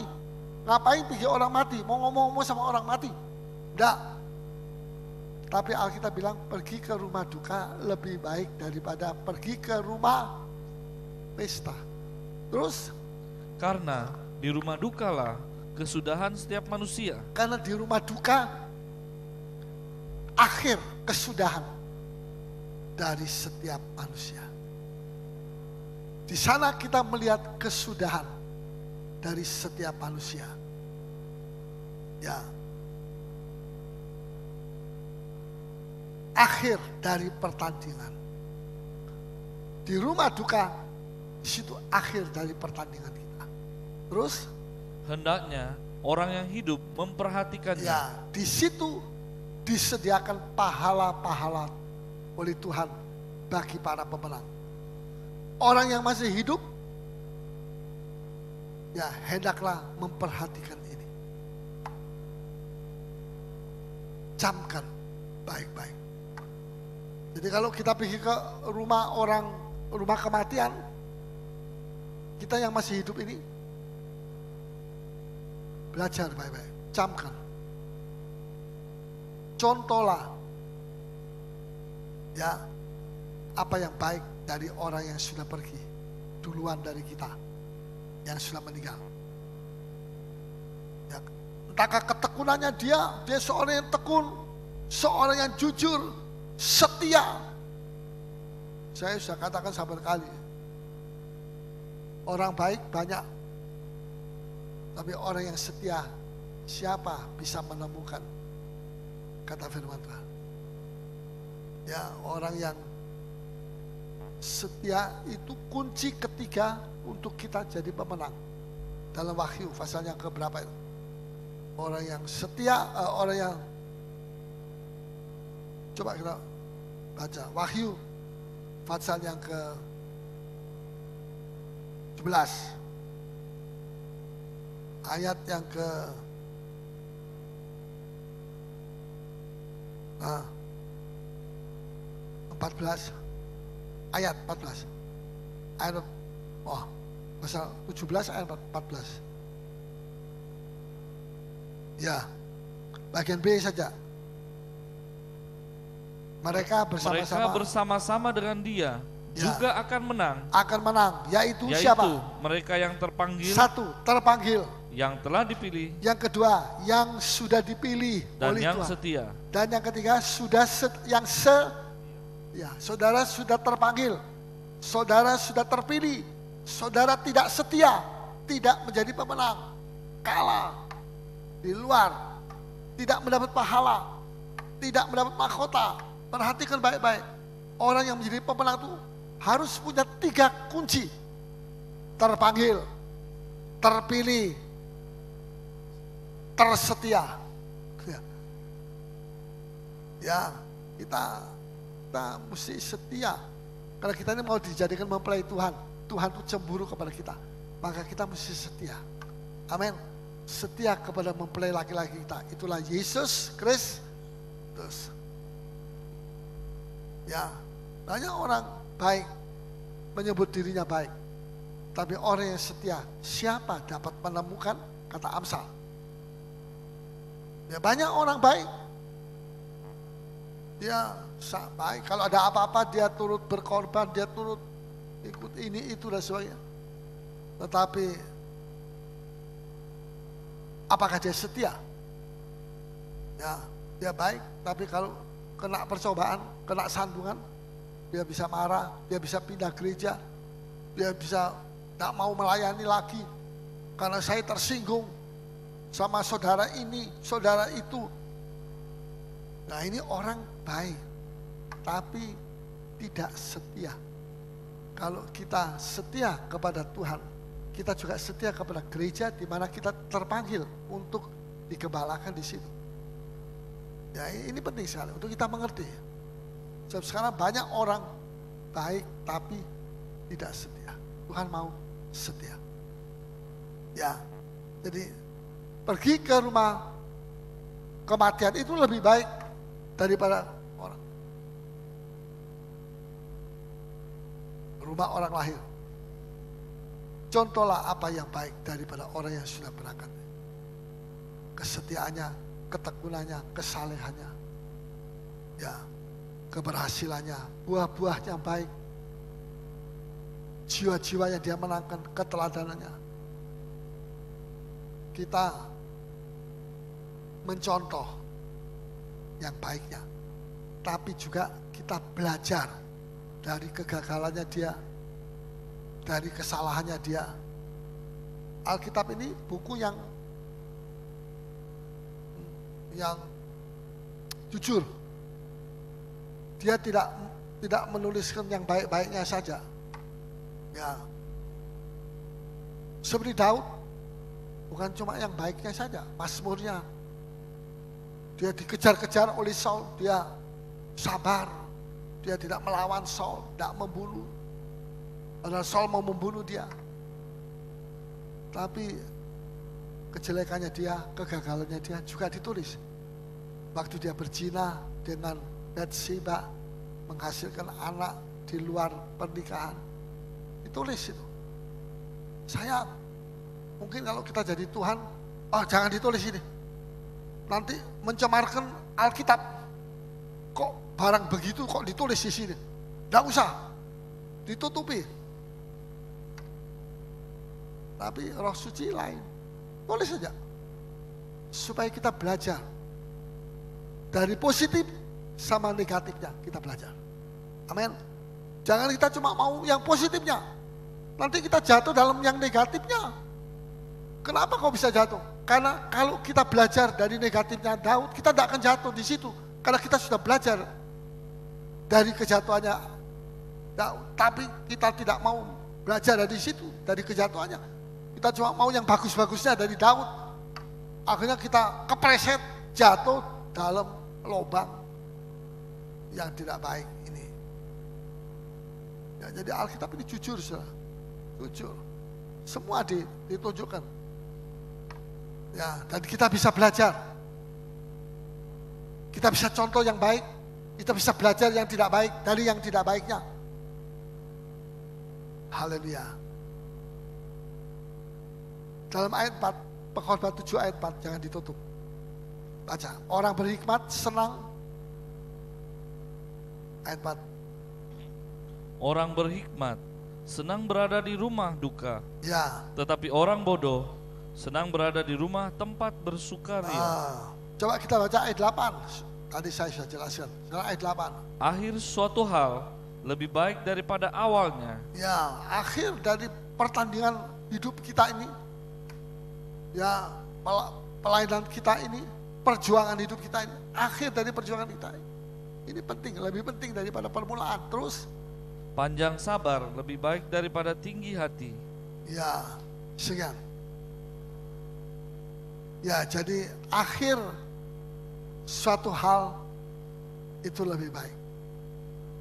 Ngapain pergi orang mati? Mau ngomong-ngomong sama orang mati? Enggak. Tapi Alkitab bilang pergi ke rumah duka lebih baik daripada pergi ke rumah pesta. Terus? Karena di rumah dukalah kesudahan setiap manusia. Karena di rumah duka akhir kesudahan dari setiap manusia. Di sana kita melihat kesudahan dari setiap manusia. Ya. Akhir dari pertandingan. Di rumah duka, di situ akhir dari pertandingan kita. Terus? Hendaknya orang yang hidup memperhatikannya. Ya, di situ disediakan pahala-pahala oleh Tuhan bagi para pemenang. Orang yang masih hidup, ya hendaklah memperhatikan ini. Camkan baik-baik. Jadi kalau kita pergi ke rumah orang, rumah kematian, kita yang masih hidup ini, belajar baik-baik, camkan. Contohlah, ya, apa yang baik dari orang yang sudah pergi duluan dari kita, yang sudah meninggal. Ya, entahkah ketekunannya dia seorang yang tekun, seorang yang jujur, setia. Saya sudah katakan sabar kali, orang baik banyak, tapi orang yang setia siapa bisa menemukan, kata firman Tuhan. Ya, orang yang setia itu kunci ketiga untuk kita jadi pemenang. dalam Wahyu pasal yang keberapa itu? Orang yang setia, orang yang, coba kita baca Wahyu pasal yang ke-11 ayat yang ke 14, ayat 14, ayat pasal 17 ayat 14. Ya, bagian B saja. Mereka bersama-sama dengan Dia juga akan menang. Akan menang, yaitu siapa? Mereka yang terpanggil. Satu, terpanggil. Yang telah dipilih. Yang kedua, yang sudah dipilih dan oleh yang Tuhan. Setia. Dan yang ketiga, saudara sudah terpanggil, saudara sudah terpilih, saudara tidak setia, tidak menjadi pemenang, kalah, di luar, tidak mendapat pahala, tidak mendapat mahkota. Perhatikan baik-baik, orang yang menjadi pemenang itu harus punya 3 kunci: terpanggil, terpilih, tersetia. Ya, kita mesti setia. Karena kita ini mau dijadikan mempelai Tuhan. Tuhan itu cemburu kepada kita. Maka kita mesti setia. Amin. Setia kepada mempelai laki-laki kita. Itulah Yesus Kristus. Ya, banyak orang baik menyebut dirinya baik. Tapi orang yang setia, siapa dapat menemukan? Kata Amsal. Ya, banyak orang baik. Dia baik, kalau ada apa-apa dia turut berkorban, dia turut ikut ini, itu dan sebagainya. Tetapi apakah dia setia? Ya, dia baik, tapi kalau kena percobaan, kena sandungan, dia bisa marah, dia bisa pindah gereja, dia bisa tak mau melayani lagi karena saya tersinggung sama saudara ini, saudara itu. Nah, ini orang baik, tapi tidak setia. Kalau kita setia kepada Tuhan, kita juga setia kepada gereja di mana kita terpanggil untuk digembalakan di situ. Ya, ini penting sekali untuk kita mengerti. Sebab sekarang banyak orang baik tapi tidak setia. Tuhan mau setia. Ya, jadi pergi ke rumah kematian itu lebih baik daripada rumah orang lahir. Contohlah apa yang baik daripada orang yang sudah berangkat. Kesetiaannya, ketekunannya, kesalehannya, ya, keberhasilannya, buah-buahnya baik, jiwa-jiwa yang dia menangkan, keteladanannya. Kita mencontoh yang baiknya, tapi juga kita belajar dari kegagalannya dia, dari kesalahannya dia. Alkitab ini buku yang jujur. Dia tidak menuliskan yang baik-baiknya saja. Ya, seperti Daud, bukan cuma yang baiknya saja, Mazmurnya. Dia dikejar-kejar oleh Saul, dia sabar. Dia tidak melawan Saul, tidak membunuh. Padahal Saul mau membunuh dia. Tapi kejelekannya dia, kegagalannya dia juga ditulis. Waktu dia berzina dengan Bathsheba, menghasilkan anak di luar pernikahan. Ditulis itu. Sayang, mungkin kalau kita jadi Tuhan, jangan ditulis ini. Nanti mencemarkan Alkitab. Kok barang begitu kok ditulis di sini? Tidak usah, ditutupi. Tapi Roh Suci lain, tulis saja. Supaya kita belajar. Dari positif sama negatifnya kita belajar. Amin. Jangan kita cuma mau yang positifnya. Nanti kita jatuh dalam yang negatifnya. Kenapa kau bisa jatuh? Karena kalau kita belajar dari negatifnya Daud, kita tidak akan jatuh di situ. Karena kita sudah belajar dari kejatuhannya Daud. Tapi kita tidak mau belajar dari situ, dari kejatuhannya. Kita cuma mau yang bagus-bagusnya dari Daud. Akhirnya kita kepreset, jatuh dalam lubang yang tidak baik ini. Ya, jadi Alkitab ini jujur, saudara. Jujur. Semua ditunjukkan. Ya, dan kita bisa belajar. Kita bisa contoh yang baik. Kita bisa belajar yang tidak baik dari yang tidak baiknya. Haleluya. Dalam ayat 4, Pengkhotbah 7 ayat 4, jangan ditutup. Baca, orang berhikmat senang. Ayat 4. Orang berhikmat senang berada di rumah duka. Ya. Tetapi orang bodoh senang berada di rumah tempat bersukaria. Coba kita baca ayat 8. Tadi saya sudah jelaskan. Sekarang ayat 8. Akhir suatu hal lebih baik daripada awalnya. Ya, akhir dari pertandingan hidup kita ini, ya, pelayanan kita ini, perjuangan hidup kita ini, akhir dari perjuangan kita ini penting, lebih penting daripada permulaan. Terus, panjang sabar lebih baik daripada tinggi hati. ya, sekian. Ya, jadi akhir suatu hal itu lebih baik.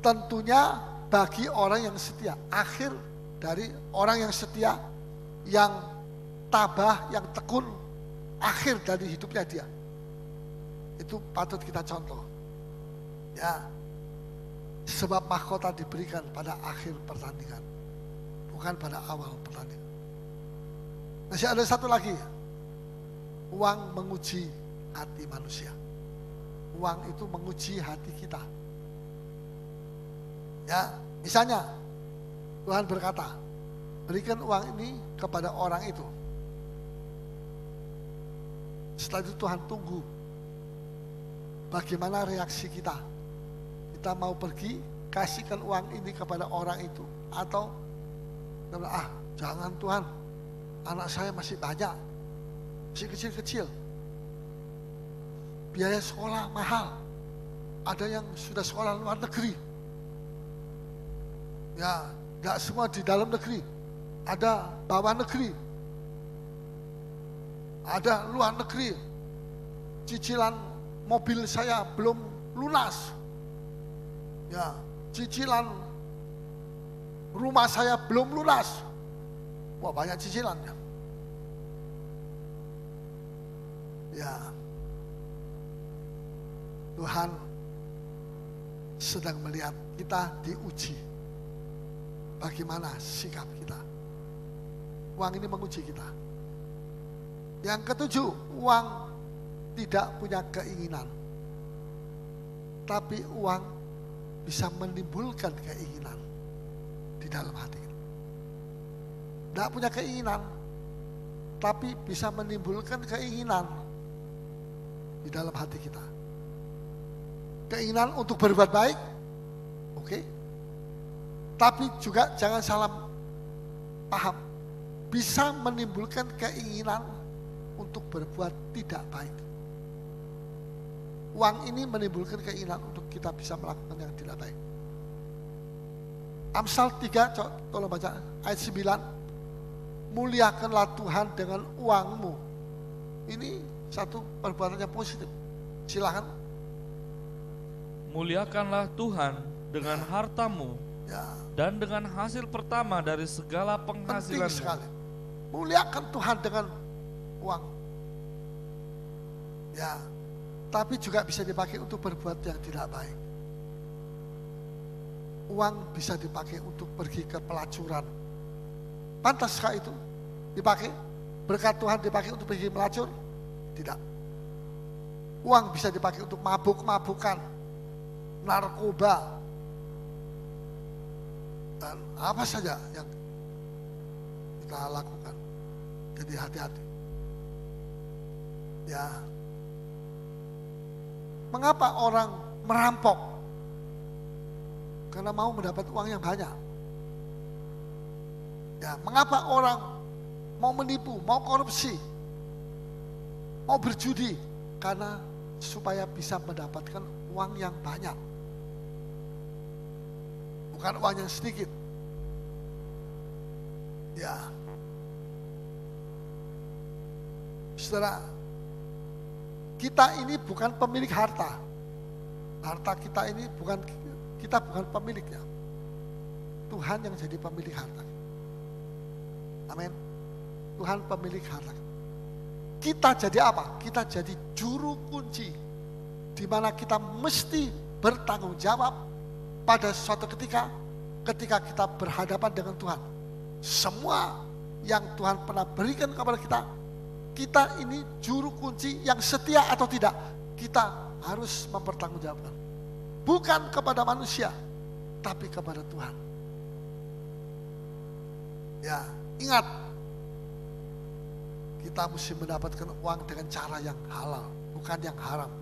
Tentunya bagi orang yang setia, akhir dari orang yang setia, yang tabah, yang tekun, akhir dari hidupnya dia. Itu patut kita contoh. Ya, sebab mahkota diberikan pada akhir pertandingan, bukan pada awal pertandingan. Masih ada satu lagi, uang menguji hati manusia. Uang itu menguji hati kita. Ya, misalnya Tuhan berkata, berikan uang ini kepada orang itu. Setelah itu Tuhan tunggu bagaimana reaksi kita. Kita mau pergi, kasihkan uang ini kepada orang itu, atau jangan Tuhan, anak saya masih banyak, masih kecil-kecil, biaya sekolah mahal, ada yang sudah sekolah luar negeri. Ya, gak semua di dalam negeri, ada bawah negeri, ada luar negeri. Cicilan mobil saya belum lunas. Ya, cicilan rumah saya belum lunas. Wah, banyak cicilannya. Ya, Tuhan sedang melihat kita diuji. Bagaimana sikap kita? Uang ini menguji kita. Yang ketujuh, uang tidak punya keinginan, tapi uang bisa menimbulkan keinginan di dalam hati kita. Tidak punya keinginan, tapi bisa menimbulkan keinginan di dalam hati kita. Keinginan untuk berbuat baik, oke. Tapi juga jangan salah paham, bisa menimbulkan keinginan untuk berbuat tidak baik. Uang ini menimbulkan keinginan untuk kita bisa melakukan yang tidak baik. Amsal 3, tolong baca ayat 9. Muliakanlah Tuhan dengan uangmu. Ini satu perbuatan yang positif. Silakan. Muliakanlah Tuhan dengan hartamu. Ya. Dan dengan hasil pertama dari segala penghasilan. Penting sekali. Muliakan Tuhan dengan uang. Ya, tapi juga bisa dipakai untuk berbuat yang tidak baik. Uang bisa dipakai untuk pergi ke pelacuran. Pantaskah itu dipakai? Berkat Tuhan dipakai untuk pergi melacur? Tidak. Uang bisa dipakai untuk mabuk-mabukan, narkoba, dan apa saja yang kita lakukan. Jadi hati-hati. Ya. Mengapa orang merampok? Karena mau mendapat uang yang banyak. Ya, mengapa orang mau menipu, mau korupsi, mau berjudi? Karena supaya bisa mendapatkan uang yang banyak. Bukan uang yang sedikit. Ya. Saudara, kita ini bukan pemilik harta. Harta kita ini kita bukan pemiliknya. Tuhan yang jadi pemilik harta. Amin. Tuhan pemilik harta. Kita jadi apa? Kita jadi juru kunci, di mana kita mesti bertanggung jawab pada suatu ketika kita berhadapan dengan Tuhan. Semua yang Tuhan pernah berikan kepada kita ini juru kunci yang setia atau tidak, kita harus mempertanggungjawabkan. Bukan kepada manusia, tapi kepada Tuhan. Ya, ingat, kita mesti mendapatkan uang dengan cara yang halal, bukan yang haram.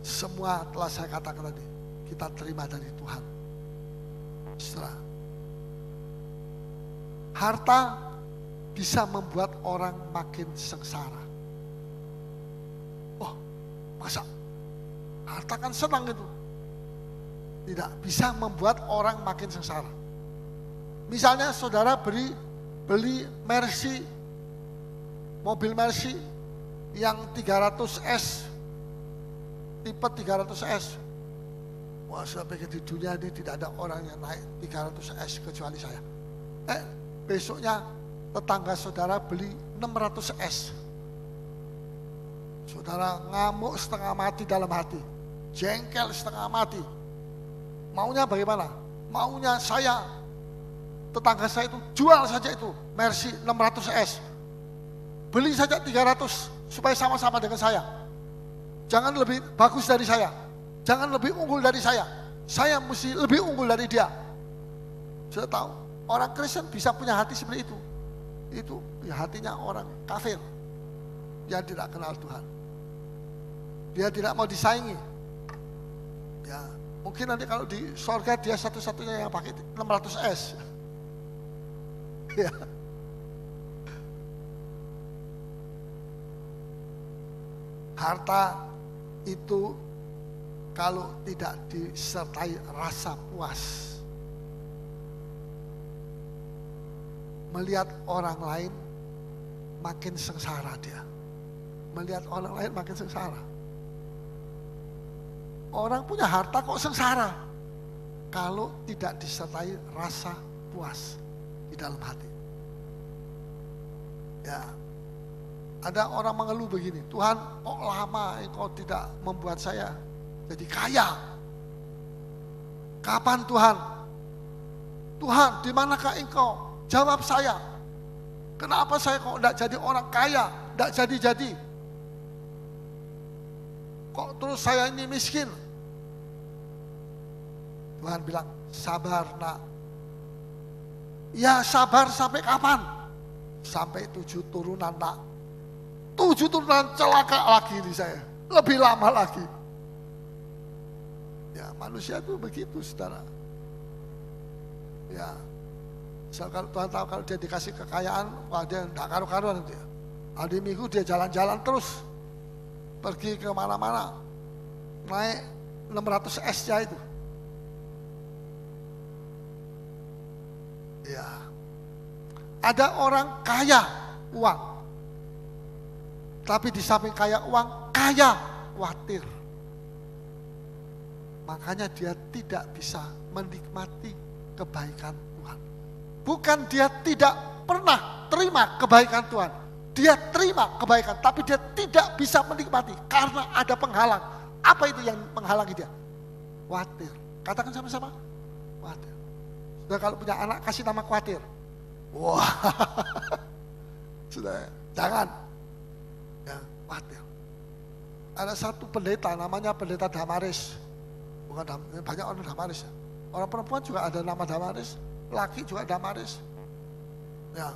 Semua telah saya katakan tadi, kita terima dari Tuhan. Setelah harta bisa membuat orang makin sengsara. Oh, masa harta kan senang itu? Tidak, bisa membuat orang makin sengsara. Misalnya saudara beli Mercy, mobil Mercy yang 300S, tipe 300S. Wah, saya pikir di dunia ini tidak ada orang yang naik 300S kecuali saya. Besoknya tetangga saudara beli 600S. Saudara ngamuk setengah mati dalam hati, jengkel setengah mati. Maunya bagaimana? Maunya tetangga saya itu jual saja itu Mercy 600S. Beli saja 300 supaya sama-sama dengan saya. Jangan lebih bagus dari saya. Jangan lebih unggul dari saya. Saya mesti lebih unggul dari dia. Saya tahu orang Kristen bisa punya hati seperti itu. Itu hatinya orang kafir yang tidak kenal Tuhan. Dia tidak mau disaingi. Ya, mungkin nanti kalau di sorga dia satu-satunya yang pakai 600S. Ya. Harta itu kalau tidak disertai rasa puas, melihat orang lain makin sengsara dia. Melihat orang lain makin sengsara. Orang punya harta kok sengsara kalau tidak disertai rasa puas di dalam hati. Ya, ada orang mengeluh begini, Tuhan kok lama Engkau tidak membuat saya jadi kaya? Kapan Tuhan? Tuhan, di manakah Engkau? Jawab saya. Kenapa saya kok tidak jadi orang kaya, tidak jadi-jadi? Kok terus saya ini miskin? Tuhan bilang, sabar nak. Ya sabar sampai kapan? Sampai 7 turunan nak. 7 turunan celaka lagi ini saya. Lebih lama lagi. Ya manusia itu begitu saudara. Ya. Kalau Tuhan tahu kalau dia dikasih kekayaan, wah dia tidak karu-karuan dia. Hari Minggu dia jalan-jalan terus. Pergi kemana-mana. Naik 600S-nya itu. Ya. Ada orang kaya uang. Tapi di samping kaya uang, kaya khawatir. Makanya dia tidak bisa menikmati kebaikan Tuhan. Bukan dia tidak pernah terima kebaikan Tuhan. Dia terima kebaikan, tapi dia tidak bisa menikmati karena ada penghalang. Apa itu yang menghalangi dia? Khawatir. Katakan sama-sama, khawatir. Sudah kalau punya anak kasih nama khawatir. Wah, sudah jangan. Ya, khawatir. Ada satu pendeta namanya pendeta Damaris. Bukan banyak orang Damaris ya. Orang perempuan juga ada nama Damaris, laki juga Damaris. Ya,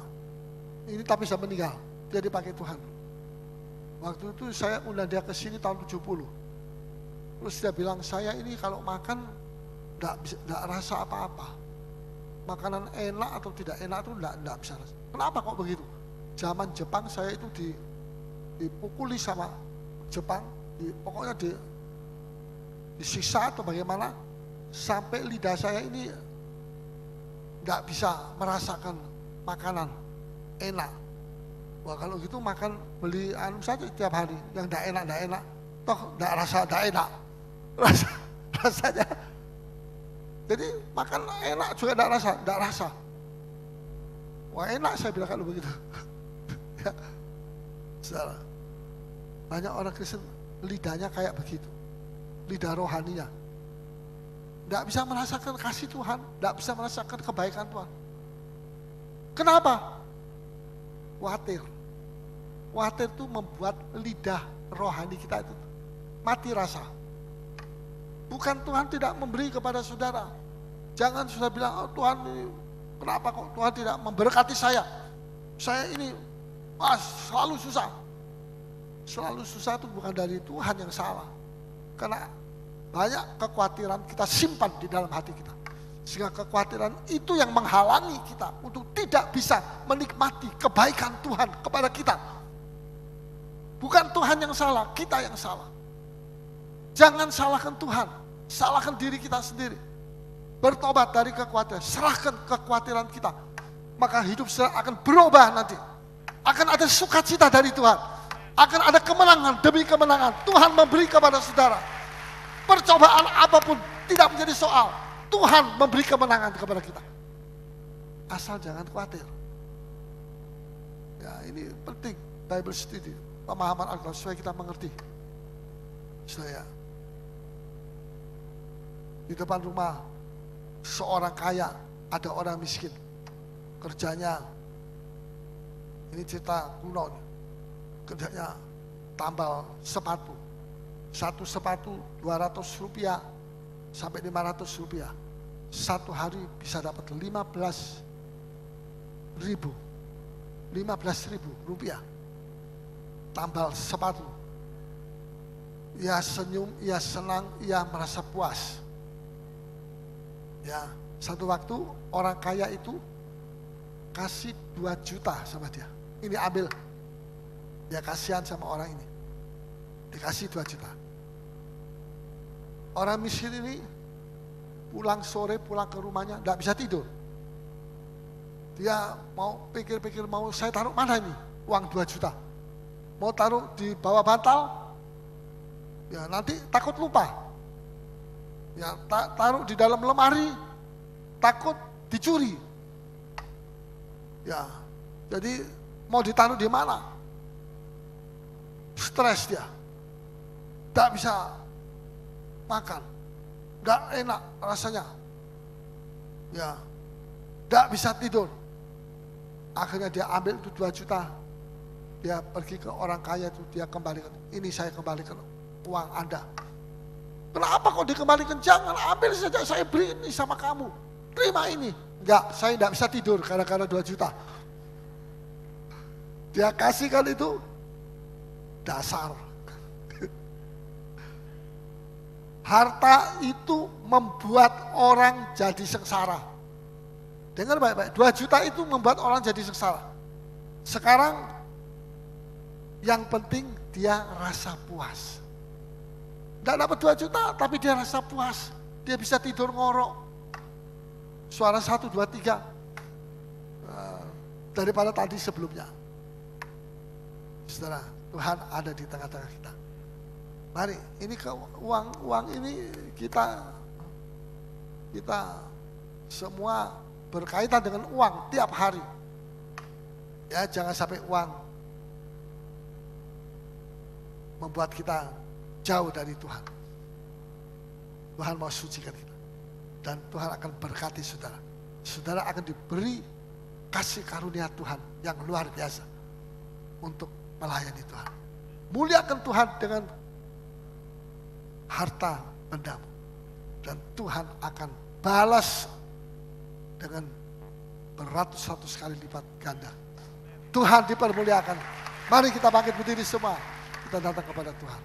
ini tapi sudah meninggal. Dia dipakai Tuhan. Waktu itu saya undang dia ke sini tahun 70. Terus dia bilang, saya ini kalau makan enggak rasa apa-apa. Makanan enak atau tidak enak itu enggak bisa rasa. Kenapa kok begitu? Zaman Jepang saya itu dipukuli sama Jepang, pokoknya disiksa atau bagaimana, sampai lidah saya ini enggak bisa merasakan makanan enak. Wah kalau gitu makan beli anu saja tiap hari, yang tidak enak, toh tidak enak, rasanya. Jadi makan enak juga tidak rasa. Wah enak saya bilang kalau begitu. Ya, saudara. Banyak orang Kristen lidahnya kayak begitu, lidah rohaninya. Tidak bisa merasakan kasih Tuhan, tidak bisa merasakan kebaikan Tuhan. Kenapa? Khawatir. Khawatir itu membuat lidah rohani kita itu mati rasa. Bukan Tuhan tidak memberi kepada saudara. Jangan sudah bilang, oh, Tuhan ini, kenapa kok Tuhan tidak memberkati saya? Saya ini selalu susah. Selalu susah itu bukan dari Tuhan yang salah. Karena banyak kekhawatiran kita simpan di dalam hati kita. Sehingga kekhawatiran itu yang menghalangi kita untuk tidak bisa menikmati kebaikan Tuhan kepada kita. Bukan Tuhan yang salah, kita yang salah. Jangan salahkan Tuhan, salahkan diri kita sendiri. Bertobat dari kekhawatiran, serahkan kekhawatiran kita. Maka hidup saudara akan berubah nanti. Akan ada sukacita dari Tuhan. Akan ada kemenangan demi kemenangan. Tuhan memberi kepada saudara. Percobaan apapun tidak menjadi soal. Tuhan memberi kemenangan kepada kita. Asal jangan khawatir. Ya ini penting, Bible study. Pemahaman Alkitab supaya kita mengerti. Saya di depan rumah seorang kaya, ada orang miskin. Kerjanya, ini cerita kuno, kerjanya tambal sepatu. Satu sepatu 200 rupiah sampai 500 rupiah. Satu hari bisa dapat 15.000 rupiah. Tambal sepatu. Ia senyum, ia senang, ia merasa puas. Ya, satu waktu orang kaya itu kasih 2 juta sama dia. Ini ambil. Dia kasihan sama orang ini. Dikasih 2 juta. Orang miskin ini pulang sore, pulang ke rumahnya, tidak bisa tidur. Dia mau pikir-pikir, mau saya taruh mana ini uang 2 juta. Mau taruh di bawah bantal, ya nanti takut lupa. Ya taruh di dalam lemari, takut dicuri. Ya, jadi mau ditaruh di mana? Stres dia, tidak bisa makan, tidak enak rasanya. Ya, tidak bisa tidur. Akhirnya dia ambil itu 2 juta. Dia pergi ke orang kaya itu, dia kembalikan. Ini saya kembalikan uang Anda. Kenapa kok dikembalikan? Jangan, ambil saja, saya beri ini sama kamu. Terima ini. Enggak, saya tidak bisa tidur gara-gara 2 juta. Dia kasihkan itu, dasar. Harta itu membuat orang jadi sengsara. Dengar baik-baik, 2 juta itu membuat orang jadi sengsara. Sekarang yang penting dia rasa puas. Tidak dapat 2 juta tapi dia rasa puas. Dia bisa tidur ngorok. Suara 1, 2, 3 daripada tadi sebelumnya. Saudara, Tuhan ada di tengah-tengah kita. Mari, ini ke uang ini kita semua berkaitan dengan uang tiap hari. Ya, jangan sampai uang membuat kita jauh dari Tuhan. Tuhan mau sucikan kita. Dan Tuhan akan berkati saudara. Saudara akan diberi kasih karunia Tuhan yang luar biasa untuk melayani Tuhan. Muliakan Tuhan dengan harta bendamu. Dan Tuhan akan balas dengan beratus-ratus kali lipat ganda. Tuhan dipermuliakan. Mari kita bangkit berdiri semua. Kita datang kepada Tuhan.